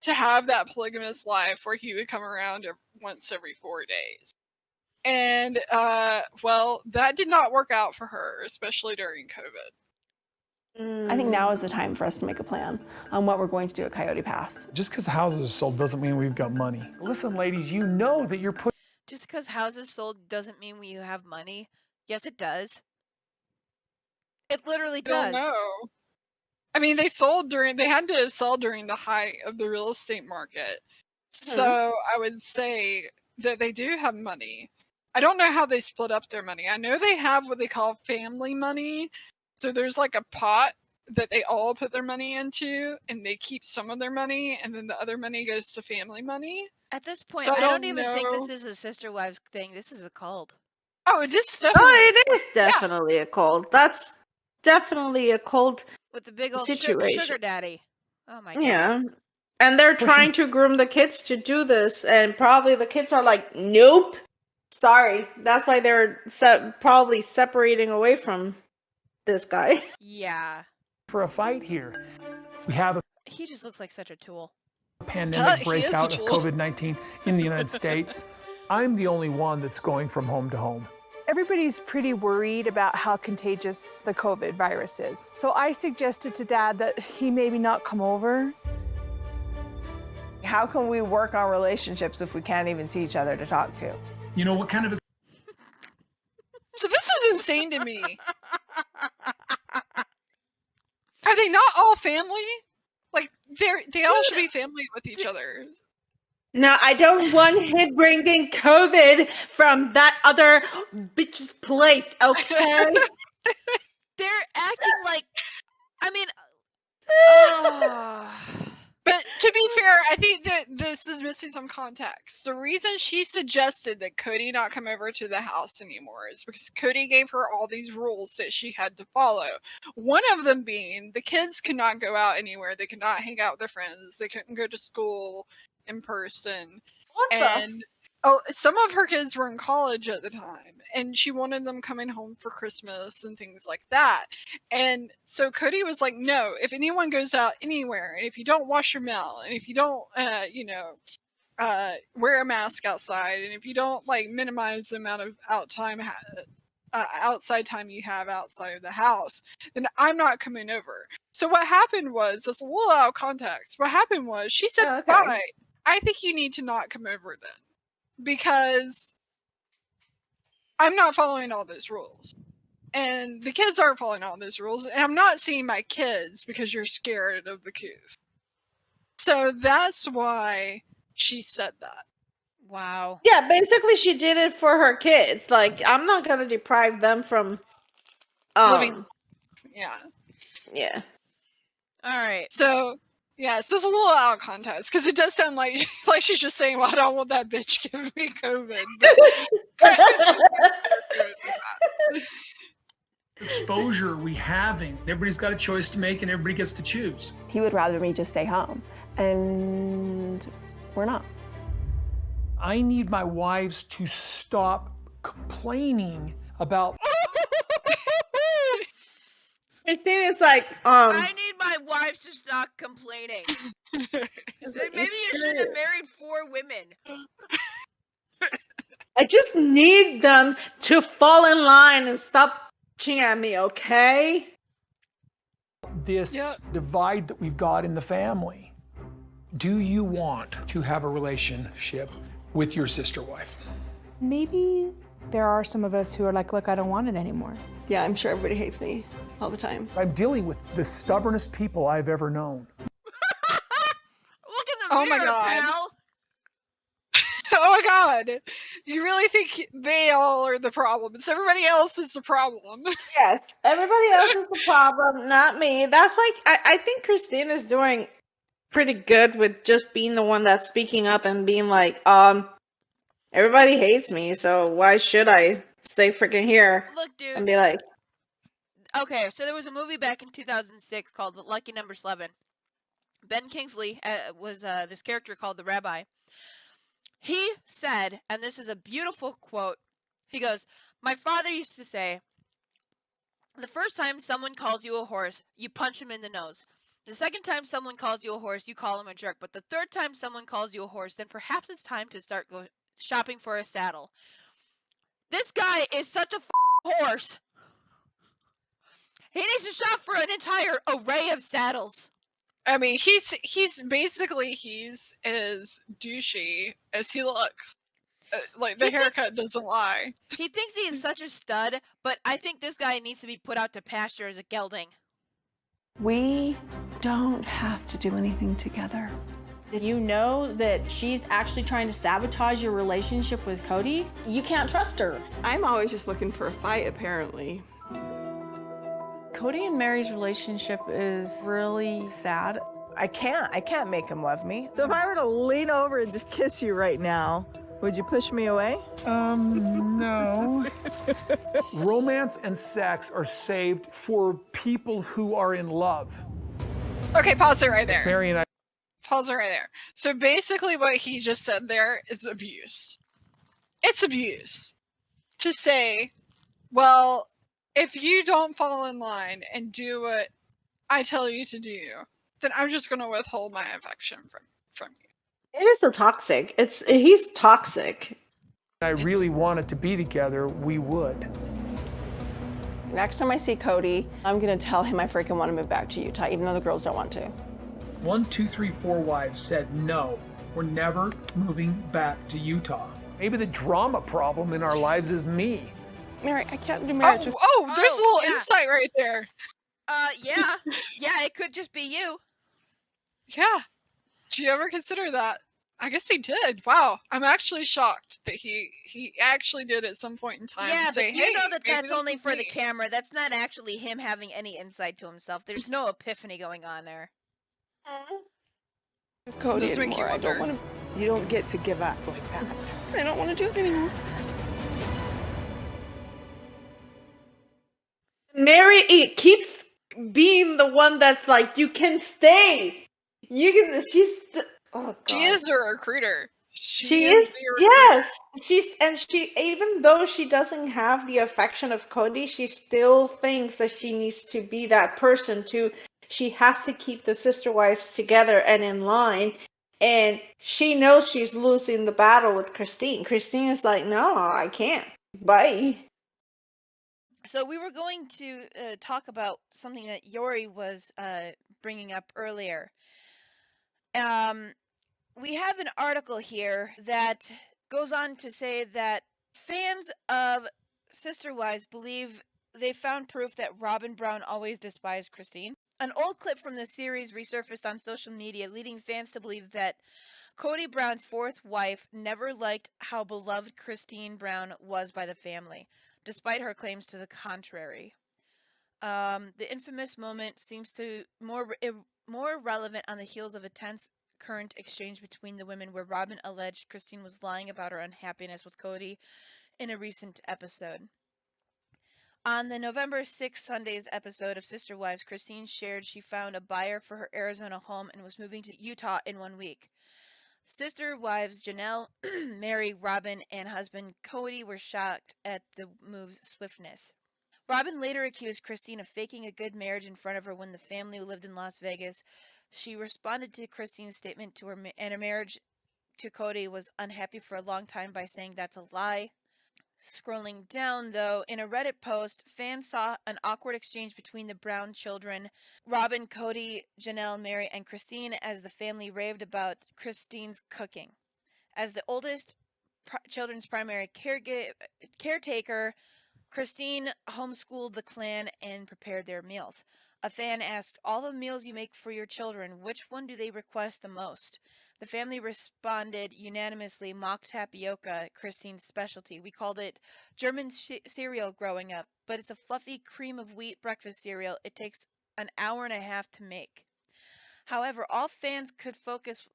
to have that polygamous life where he would come around once every 4 days. And well, that did not work out for her, especially during COVID. I think now is the time for us to make a plan on what we're going to do at Coyote Pass. Just because the houses are sold doesn't mean we've got money. Listen, ladies, you know that you're putting. Just because houses sold doesn't mean you have money. Yes, it does. It literally does. No. I mean, they had to sell during the height of the real estate market. So I would say that they do have money. I don't know how they split up their money. I know they have what they call family money, So there's like a pot that they all put their money into, and they keep some of their money, and then the other money goes to family money. At this point, So I I don't don't even think this know. is a sister wives thing. This is a cult. Oh, it is Oh, definitely. it is definitely a cult. That's definitely a cult With the big old situation. sugar daddy. Oh my god. Yeah. And they're trying to groom the kids to do this, and probably the kids are like, nope. Sorry. That's why they're probably separating away from this guy. Yeah. For a fight here. We have a He just looks like such a tool. pandemic He is a breakout of tool. COVID-19 in the United States. I'm the only one that's going from home to home. Everybody's pretty worried about how contagious the COVID virus is. So I suggested to Dad that he maybe not come over. How can we work on relationships if we can't even see each other to talk to? You know what kind of So this is insane to me. Are they not all family? Like they all should be family with each other. No, I don't want him bringing COVID from that other bitch's place, okay? They're acting like, I mean, oh. But to be fair, I think that this is missing some context. The reason she suggested that Cody not come over to the house anymore is because Cody gave her all these rules that she had to follow. One of them being the kids could not go out anywhere. They could not hang out with their friends. They couldn't go to school in person. And some of her kids were in college at the time, and she wanted them coming home for Christmas and things like that. And so Cody was like, no, if anyone goes out anywhere, and if you don't wash your mouth, and if you don't wear a mask outside, and if you don't like minimize the amount of outside time you have outside of the house, then I'm not coming over. So what happened was, that's a little out of context, what happened was she said, Oh, okay. fine, I think you need to not come over then, because I'm not following all those rules. And the kids aren't following all those rules. And I'm not seeing my kids because you're scared of the coof. So that's why she said that. Wow. Yeah, basically she did it for her kids. Like, I'm not gonna deprive them from Living. Yeah. Yeah. Alright. So yeah, it's just a little out of context because it does sound like she's just saying, well, I don't want that bitch giving me COVID. But exposure we having? Everybody's got a choice to make and everybody gets to choose. He would rather me just stay home, and we're not. I need my wives to stop complaining about Christine is like, I need my wife to stop complaining. Maybe you should have married 4 women. I just need them to fall in line and stop bitching at me, okay? this divide that we've got in the family. Do you want to have a relationship with your sister wife? Maybe there are some of us who are like, look, I don't want it anymore. Yeah, I'm sure everybody hates me all the time. I'm dealing with the stubbornest people I've ever known. Look in the mirror, my God. pal. Oh my God. You really think they all are the problem? It's everybody else is the problem. Yes, everybody else is the problem, not me. That's why I think Christine is doing pretty good with just being the one that's speaking up and being like, everybody hates me, so why should I stay freaking here? Look, dude. And be like, Okay, so there was a movie back in 2006 called Lucky Number 11. Ben Kingsley was this character called the Rabbi. He said, and this is a beautiful quote, he goes, "My father used to say, the first time someone calls you a horse, you punch him in the nose. The second time someone calls you a horse, you call him a jerk. But the third time someone calls you a horse, then perhaps it's time to start shopping for a saddle." This guy is such a horse. He needs to shop for an entire array of saddles. I mean, he's basically as douchey as he looks. Like the haircut doesn't lie. He thinks he is such a stud, but I think this guy needs to be put out to pasture as a gelding. We don't have to do anything together. You know that she's actually trying to sabotage your relationship with Cody. You can't trust her. I'm always just looking for a fight, apparently. Cody and Mary's relationship is really sad. I can't make him love me. So if I were to lean over and just kiss you right now, would you push me away? No. Romance and sex are saved for people who are in love. Okay, pause it right there. Mary and I. Pause it right there. So basically what he just said there is abuse. It's abuse to say, well, if you don't fall in line and do what I tell you to do, then I'm just going to withhold my affection from you. It is a toxic. He's toxic. I really wanted to be together, we would. Next time I see Cody, I'm gonna tell him I freaking want to move back to Utah, even though the girls don't want to. 1, 2, 3, 4 wives said, no, we're never moving back to Utah. Maybe the drama problem in our lives is me. Mary, I can't do marriage. There's a little insight right there. Yeah. Yeah, it could just be you. Yeah. Did you ever consider that? I guess he did. Wow. I'm actually shocked that he actually did at some point in time. Yeah, say, but you know hey, that's only for me. the camera. That's not actually him having any insight to himself. There's no epiphany going on there. With Cody Does make you anymore. I don't wonder. want to. You don't get to give up like that. I don't want to do it anymore. Mary keeps being the one that's like, you can stay. You can. Oh God. She is a recruiter. She is. Yes, she even though she doesn't have the affection of Cody, she still thinks that she needs to be that person to. She has to keep the sister wives together and in line. And she knows she's losing the battle with Christine. Christine is like, no, I can't. Bye. So we were going to talk about something that Yori was bringing up earlier. We have an article here that goes on to say that fans of Sister Wives believe they found proof that Robin Brown always despised Christine. An old clip from the series resurfaced on social media, leading fans to believe that Cody Brown's fourth wife never liked how beloved Christine Brown was by the family, despite her claims to the contrary. The infamous moment seems to more relevant on the heels of a tense current exchange between the women where Robin alleged Christine was lying about her unhappiness with Cody in a recent episode. On the November 6th Sunday's episode of Sister Wives, Christine shared she found a buyer for her Arizona home and was moving to Utah in 1 week. Sister Wives Janelle, Mary, Robin, and husband Cody were shocked at the move's swiftness. Robin later accused Christine of faking a good marriage in front of her when the family lived in Las Vegas. She responded to Christine's statement to her and her marriage to Cody was unhappy for a long time by saying that's a lie. Scrolling down, though, in a Reddit post, fans saw an awkward exchange between the Brown children, Robin, Cody, Janelle, Mary, and Christine, as the family raved about Christine's cooking. As the oldest children's primary caretaker, Christine homeschooled the clan and prepared their meals. A fan asked, all the meals you make for your children, which one do they request the most? The family responded unanimously, mock tapioca, Christine's specialty. We called it German cereal growing up, but it's a fluffy cream of wheat breakfast cereal. It takes an hour and a half to make. However, all fans could focus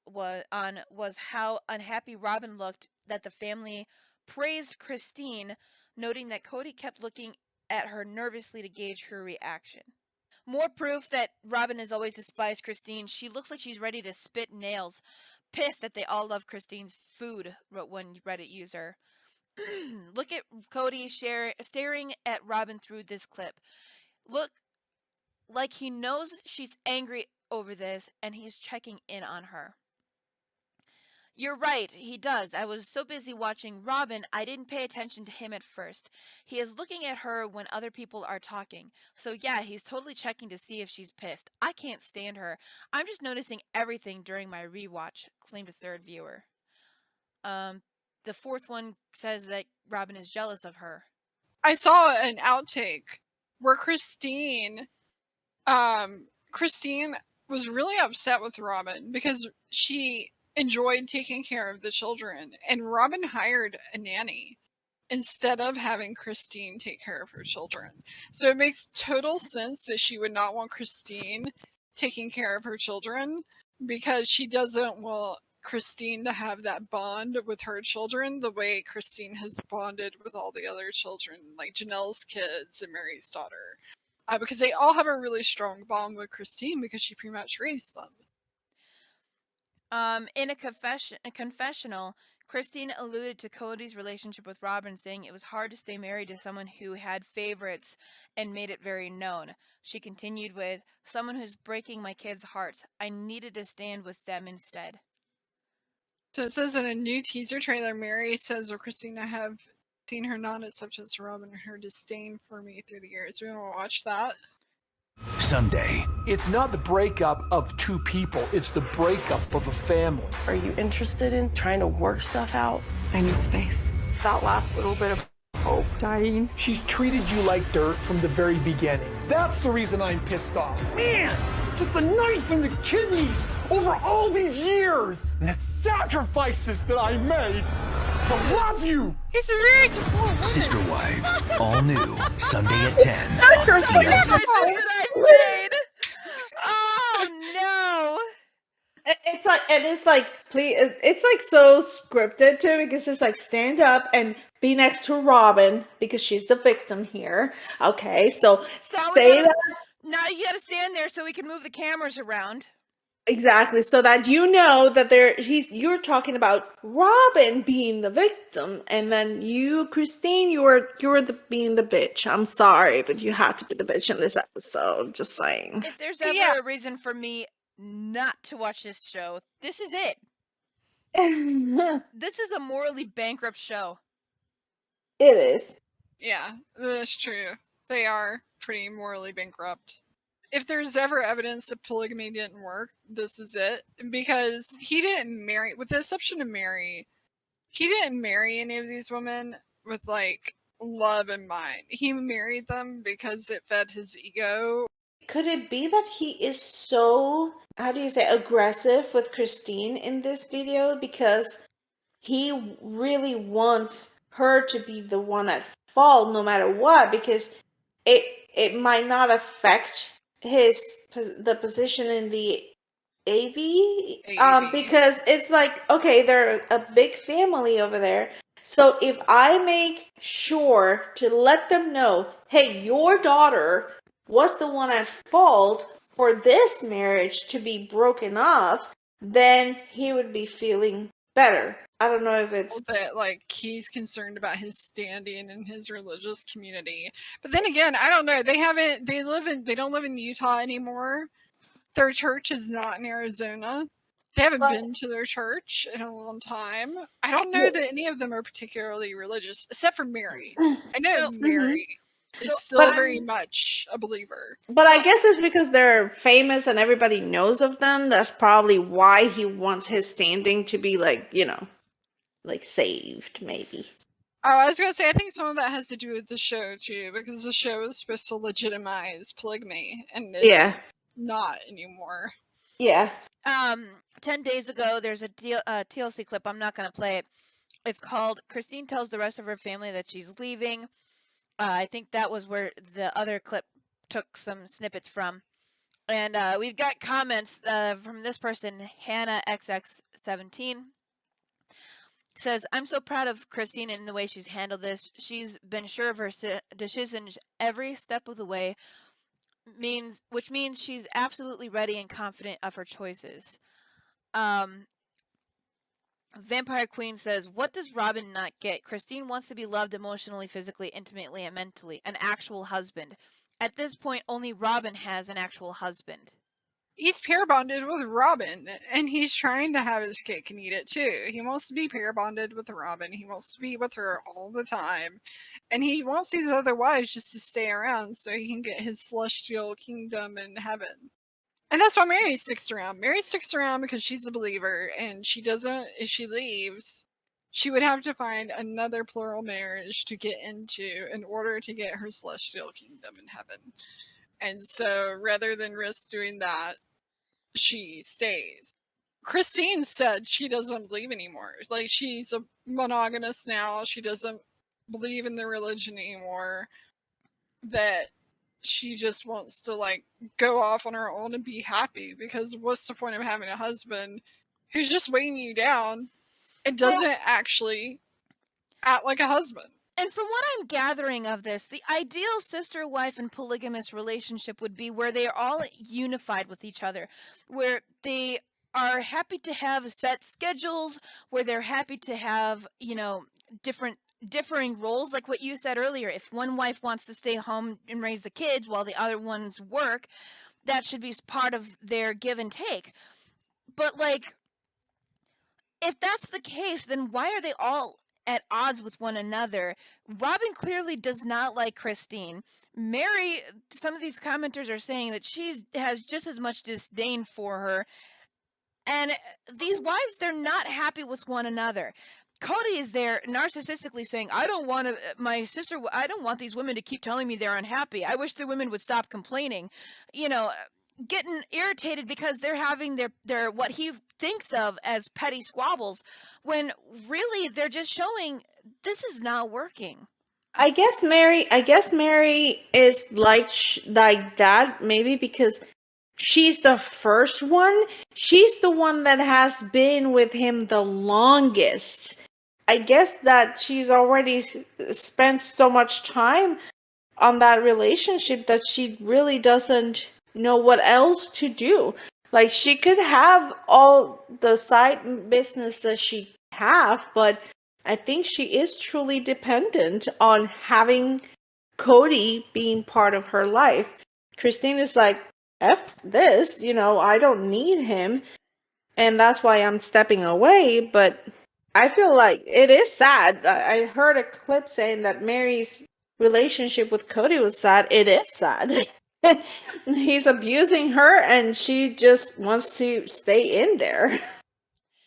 on was how unhappy Robin looked that the family praised Christine, noting that Cody kept looking at her nervously to gauge her reaction. More proof that Robin has always despised Christine. She looks like she's ready to spit nails. Pissed that they all love Christine's food, wrote one Reddit user. Look at Cody staring at Robin through this clip. Look like he knows she's angry over this and he's checking in on her. You're right, he does. I was so busy watching Robin, I didn't pay attention to him at first. He is looking at her when other people are talking. So yeah, he's totally checking to see if she's pissed. I can't stand her. I'm just noticing everything during my rewatch, claimed a third viewer. The fourth one says that Robin is jealous of her. I saw an outtake where Christine was really upset with Robin because she enjoyed taking care of the children, and Robin hired a nanny instead of having Christine take care of her children. So it makes total sense that she would not want Christine taking care of her children, because she doesn't want Christine to have that bond with her children the way Christine has bonded with all the other children, like Janelle's kids and Mary's daughter. Because they all have a really strong bond with Christine because she pretty much raised them. In a confessional, Christine alluded to Cody's relationship with Robin, saying it was hard to stay married to someone who had favorites and made it very known. She continued with, someone who's breaking my kids' hearts. I needed to stand with them instead. So it says in a new teaser trailer, Mary says, well, Christine, I have seen her non-acceptance to Robin and her disdain for me through the years. We want to watch that. Sunday. It's not the breakup of two people, it's the breakup of a family. Are you interested in trying to work stuff out? I need space. It's that last little bit of hope dying. She's treated you like dirt from the very beginning. That's the reason I'm pissed off. Man, just the knife in the kidneys over all these years and the sacrifices that I made to love you. He's very cool. Sister Wives, all new, Sunday at 10. Sacrifices that I made. Oh no. It's like, please, it's like so scripted too, because it's like stand up and be next to Robin because she's the victim here. Okay, so say that. Now you gotta stand there so we can move the cameras around. Exactly, so that you know that you're talking about Robin being the victim, and then you, Christine, you're being the bitch. I'm sorry, but you have to be the bitch in this episode. Just saying. If there's ever a reason for me not to watch this show, this is it. This is a morally bankrupt show. It is. Yeah, that's true. They are pretty morally bankrupt. If there's ever evidence that polygamy didn't work, this is it. Because he didn't marry, with the exception of Mary, he didn't marry any of these women with, like, love in mind. He married them because it fed his ego. Could it be that he is so, how do you say, aggressive with Christine in this video? Because he really wants her to be the one at fault no matter what, because it might not affect the position in the AV. Because it's like, okay, they're a big family over there. So if I make sure to let them know, hey, your daughter was the one at fault for this marriage to be broken off, then he would be feeling better. I don't know if it's that, like, he's concerned about his standing in his religious community. But then again, I don't know. They don't live in Utah anymore. Their church is not in Arizona. They haven't been to their church in a long time. I don't know that any of them are particularly religious, except for Mary. I know Mary is still very much a believer. But I guess it's because they're famous and everybody knows of them. That's probably why he wants his standing to be, like, you know, like, saved, maybe. Oh, I was gonna say, I think some of that has to do with the show too, because the show is supposed to legitimize polygamy, and it's not anymore. Yeah. 10 days ago, there's a TLC clip. I'm not gonna play it. It's called "Christine Tells the Rest of Her Family That She's Leaving." I think that was where the other clip took some snippets from. And we've got comments from this person, Hannah XX17. Says, I'm so proud of Christine and the way she's handled this. She's been sure of her decisions every step of the way, which means she's absolutely ready and confident of her choices. Vampire Queen says, what does Robin not get? Christine wants to be loved emotionally, physically, intimately, and mentally. An actual husband. At this point, only Robin has an actual husband. He's pair bonded with Robin, and he's trying to have his cake and eat it too. He wants to be pair bonded with Robin. He wants to be with her all the time. And he wants these other wives just to stay around so he can get his celestial kingdom in heaven. And that's why Mary sticks around. Mary sticks around because she's a believer, and she doesn't, if she leaves, she would have to find another plural marriage to get into in order to get her celestial kingdom in heaven. And so rather than risk doing that, she stays. Christine said she doesn't believe anymore. Like, she's a monogamous now. She doesn't believe in the religion anymore, that she just wants to like go off on her own and be happy, because what's the point of having a husband who's just weighing you down and doesn't actually act like a husband? And from what I'm gathering of this, the ideal sister-wife and polygamous relationship would be where they are all unified with each other, where they are happy to have set schedules, where they're happy to have, differing roles, like what you said earlier. If one wife wants to stay home and raise the kids while the other ones work, that should be part of their give and take. But like, if that's the case, then why are they all at odds with one another? Robin clearly does not like Christine. Mary, some of these commenters are saying that she has just as much disdain for her. And these wives, they're not happy with one another. Cody is there narcissistically saying, I don't want these women to keep telling me they're unhappy. I wish the women would stop complaining. Getting irritated because they're having their what he thinks of as petty squabbles, when really they're just showing this is not working. I guess Mary is like that, maybe because she's the first one. She's the one that has been with him the longest. I guess that she's already spent so much time on that relationship that she really doesn't know what else to do. Like, she could have all the side business that she have, but I think she is truly dependent on having Cody being part of her life. Christine is like, F this, I don't need him, and that's why I'm stepping away. But I feel like it is sad. I heard a clip saying that Mary's relationship with Cody was sad. It is sad. He's abusing her, and she just wants to stay in there.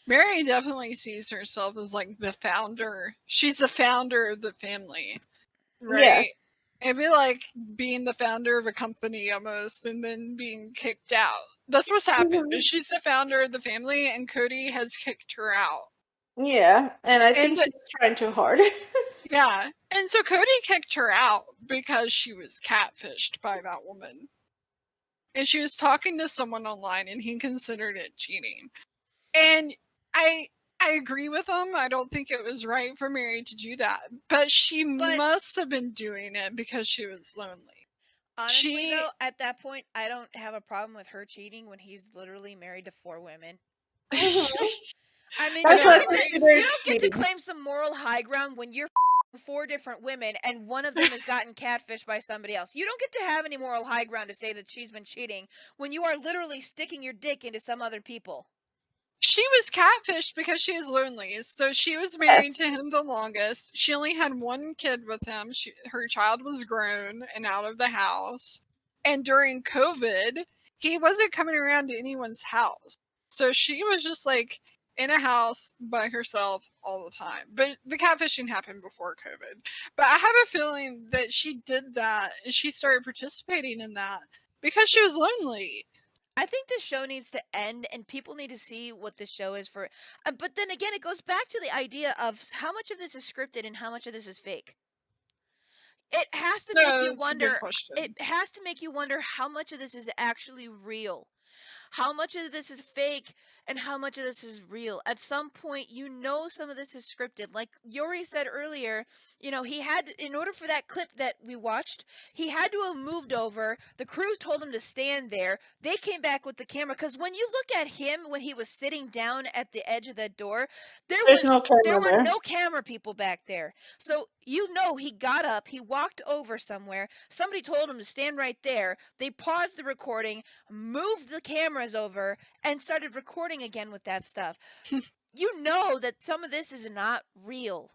Mary definitely sees herself as like the founder. She's the founder of the family, right? Yeah. It'd be like being the founder of a company almost, and then being kicked out. That's what's happened. She's the founder of the family, and Cody has kicked her out. Yeah, and I think she's trying too hard. Yeah, and so Cody kicked her out because she was catfished by that woman. And she was talking to someone online, and he considered it cheating. And I agree with him. I don't think it was right for Mary to do that. But she must have been doing it because she was lonely. Honestly, though, at that point, I don't have a problem with her cheating when he's literally married to 4 women. I mean, you don't get to claim some moral high ground when you're 4 different women and one of them has gotten catfished by somebody else. You don't get to have any moral high ground to say that she's been cheating when you are literally sticking your dick into some other people. She was catfished because she was lonely. So she was married to him the longest. She only had 1 kid with him. Her child was grown and out of the house. And during COVID, he wasn't coming around to anyone's house. So she was just like in a house by herself all the time. But the catfishing happened before COVID. But I have a feeling that she did that and she started participating in that because she was lonely. I think this show needs to end and people need to see what this show is for. But then again, it goes back to the idea of how much of this is scripted and how much of this is fake. It has to make you wonder. It has to make you wonder how much of this is actually real. How much of this is fake and how much of this is real. At some point, some of this is scripted. Like Yori said earlier, he had, in order for that clip that we watched, he had to have moved over. The crew told him to stand there. They came back with the camera. Because when you look at him, when he was sitting down at the edge of that door, there were no camera people back there. So, he got up, he walked over somewhere. Somebody told him to stand right there. They paused the recording, moved the cameras over, and started recording again with that stuff. You know that some of this is not real.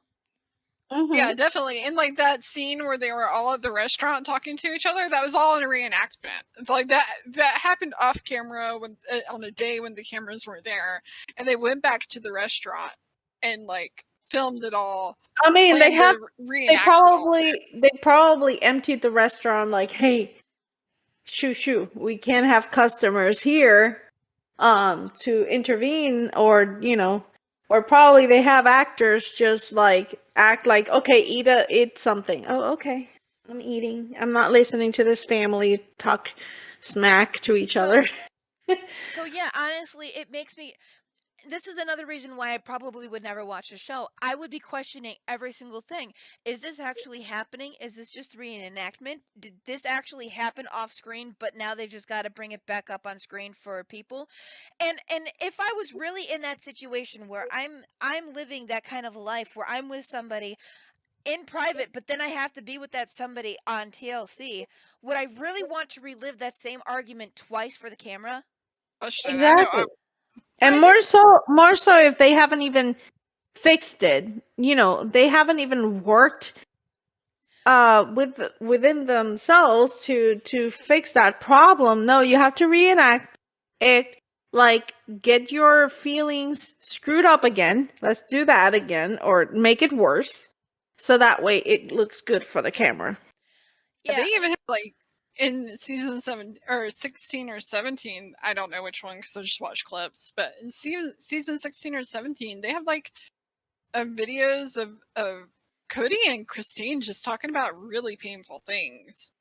Mm-hmm. Yeah, definitely. And like that scene where they were all at the restaurant talking to each other, that was all in a reenactment. It's like that happened off camera on a day when the cameras weren't there, and they went back to the restaurant and like filmed it all. I mean, they probably emptied the restaurant like, hey, shoo, we can't have customers here to intervene or Or probably they have actors just like act like, okay, eat something. Oh, okay. I'm eating. I'm not listening to this family talk smack to each other. So yeah, honestly, it makes me. This is another reason why I probably would never watch the show. I would be questioning every single thing. Is this actually happening? Is this just a reenactment? Did this actually happen off screen, but now they've just got to bring it back up on screen for people? And if I was really in that situation where I'm living that kind of life where I'm with somebody in private, but then I have to be with that somebody on TLC, would I really want to relive that same argument twice for the camera? Exactly. And I more just- so if they haven't even fixed it. You know, they haven't even worked within themselves to fix that problem. No, you have to reenact it, like get your feelings screwed up again. Let's do that again, or make it worse, so that way it looks good for the camera. Yeah. They even have like in season 7 or 16 or 17. I don't know which one because I just watched clips. But in season 16 or 17, they have like videos of Cody and Christine just talking about really painful things,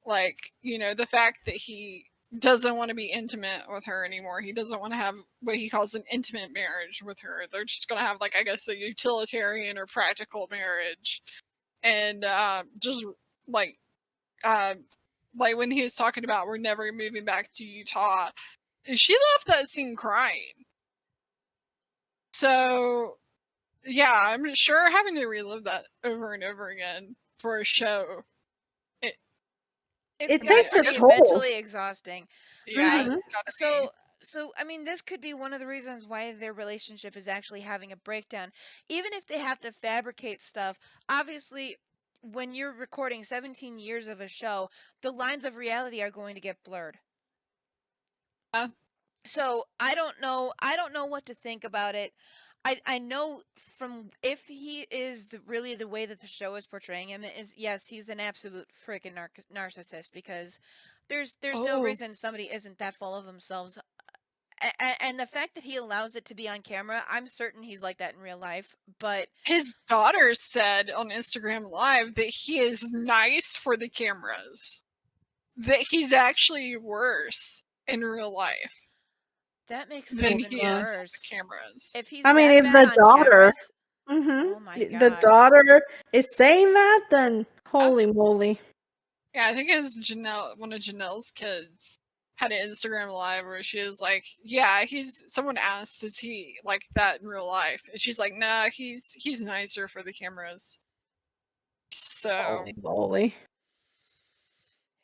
like, you know, the fact that he doesn't want to be intimate with her anymore. He doesn't want to have what he calls an intimate marriage with her. They're just going to have, like, I guess, a utilitarian or practical marriage. And just like when he was talking about we're never moving back to Utah, she left that scene crying. So yeah, I'm sure having to relive that over and over again for a show, It's It got takes to a be toll. mentally exhausting. Yeah, it's gotta So I mean, this could be one of the reasons why their relationship is actually having a breakdown. Even if they have to fabricate stuff, obviously, when you're recording 17 years of a show, the lines of reality are going to get blurred. So I don't know. I don't know what to think about it. I know from if he is really the way that the show is portraying him is, yes, he's an absolute freaking narcissist, because there's no reason somebody isn't that full of themselves. And the fact that he allows it to be on camera, I'm certain he's like that in real life. But his daughter said on Instagram Live that he is nice for the cameras, that he's actually worse in real life. That makes it than even he is on worse. the cameras. If he's I mean, that if bad the on daughter, cameras, oh my the god. daughter is saying that, then holy moly. Yeah, I think it was one of Janelle's kids had an Instagram Live where she was like, yeah, someone asked, is he like that in real life? And she's like, nah, he's nicer for the cameras. So Holy moly.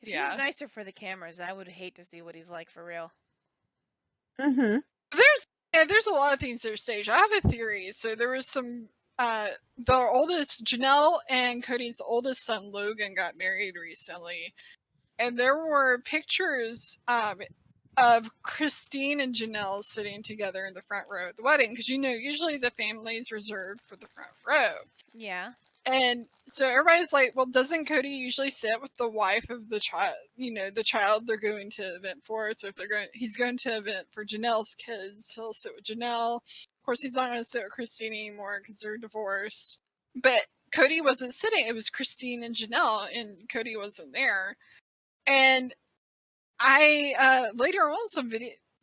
If he's nicer for the cameras, I would hate to see what he's like for real. Mm-hmm. There's a lot of things that are staged. I have a theory. So there was some the oldest, Janelle and Cody's oldest son Logan got married recently, and there were pictures of Christine and Janelle sitting together in the front row at the wedding, because usually the family is reserved for the front row. Yeah. And so everybody's like, well, doesn't Cody usually sit with the wife of the child, the child they're going to event for? So if he's going to event for Janelle's kids, he'll sit with Janelle. Of course, he's not going to sit with Christine anymore because they're divorced. But Cody wasn't sitting. It was Christine and Janelle, and Cody wasn't there. And I later on some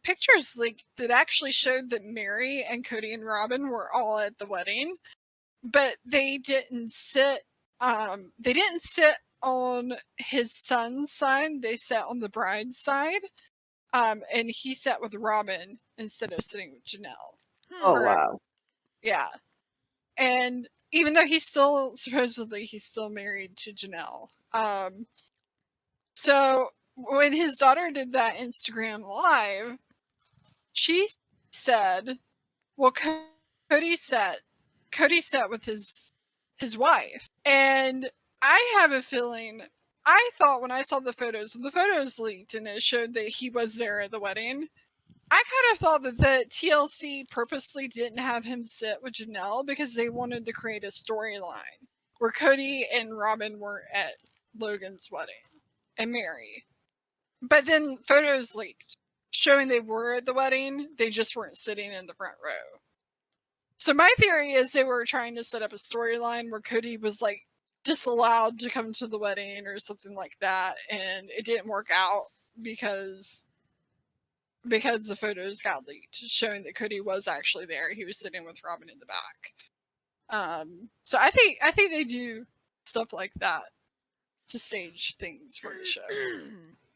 pictures like that actually showed that Mary and Cody and Robin were all at the wedding, but they didn't sit. They didn't sit on his son's side. They sat on the bride's side, and he sat with Robin instead of sitting with Janelle. Oh wow. Yeah, and even though he's still married to Janelle. So when his daughter did that Instagram Live, she said, well, Cody sat with his wife. And I have a feeling, I thought when I saw the photos leaked and it showed that he was there at the wedding, I kind of thought that the TLC purposely didn't have him sit with Janelle because they wanted to create a storyline where Cody and Robin were at Logan's wedding and Mary. But then photos leaked showing they were at the wedding, they just weren't sitting in the front row. So my theory is they were trying to set up a storyline where Cody was like disallowed to come to the wedding or something like that, and it didn't work out because the photos got leaked showing that Cody was actually there. He was sitting with Robin in the back. So I think they do stuff like that to stage things for the show.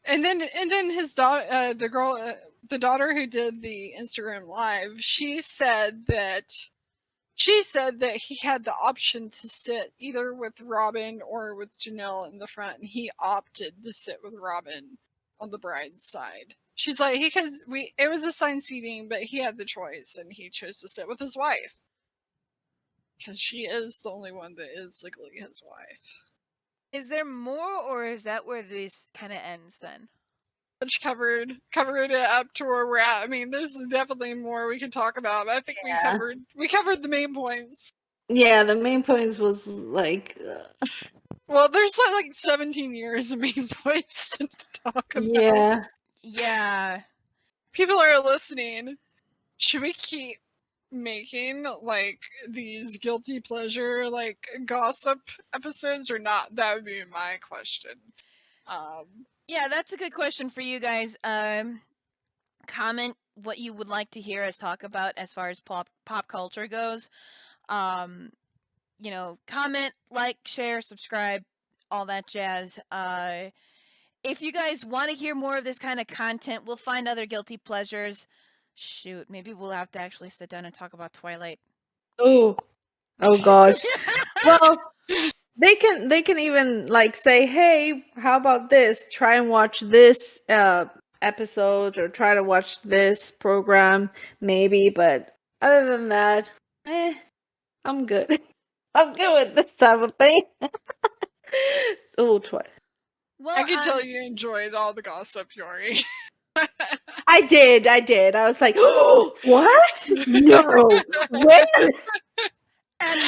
And then his daughter, the daughter who did the Instagram live, she said that he had the option to sit either with Robin or with Janelle in the front, and he opted to sit with Robin on the bride's side. She's like, it was assigned seating, but he had the choice, and he chose to sit with his wife because she is the only one that is legally his wife. Is there more, or is that where this kind of ends then? Covered it up to where we're at. I mean, there's definitely more we can talk about. I think we covered the main points. Yeah, the main points was like. Well, there's like 17 years of main points to talk about. Yeah. Yeah. People are listening. Should we keep making like these guilty pleasure like gossip episodes or not? That would be my question. Yeah, that's a good question for you guys. Comment what you would like to hear us talk about as far as pop culture goes. Comment, like, share, subscribe, all that jazz. If you guys want to hear more of this kind of content, we'll find other guilty pleasures. Shoot, maybe we'll have to actually sit down and talk about Twilight. Oh gosh. Well, they can even like say, hey, how about this? Try and watch this episode, or try to watch this program, maybe. But other than that, I'm good. I'm good with this type of thing. Oh, Twilight. Well, I can tell you enjoyed all the gossip, Yori. I did. I was like, oh, what? No. When? And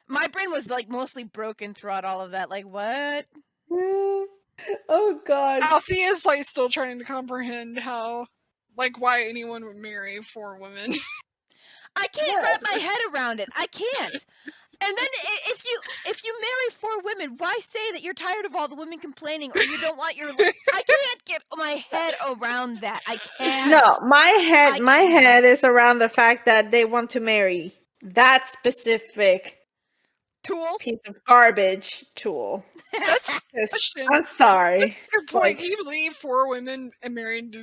my brain was like mostly broken throughout all of that. Like, what? Oh God. Althea's like still trying to comprehend why anyone would marry 4 women. I can't wrap my head around it. I can't. And then if you marry 4 women, why say that you're tired of all the women complaining or you don't want your? I can't get my head around that. I can't. No, my head is around the fact that they want to marry that specific Tool piece of garbage tool. That's a question. I'm sorry. That's a good point. Can you believe 4 women agreed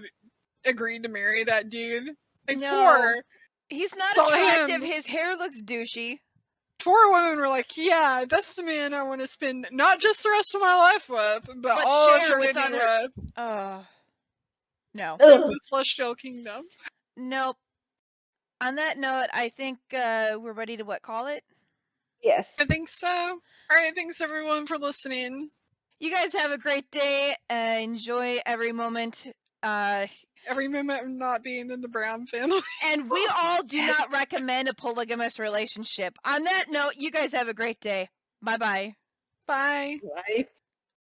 to marry that dude? Like no, 4. He's not attractive. His hair looks douchey. 4 women were like, yeah, that's the man I want to spend not just the rest of my life with, but all eternity with. No. The Celestial Kingdom. Nope. On that note, I think we're ready to call it? Yes. I think so. Alright, thanks everyone for listening. You guys have a great day. Enjoy every moment. Every moment of not being in the Brown family. And we all do not recommend a polygamous relationship. On that note, you guys have a great day. Bye-bye. Bye. Bye.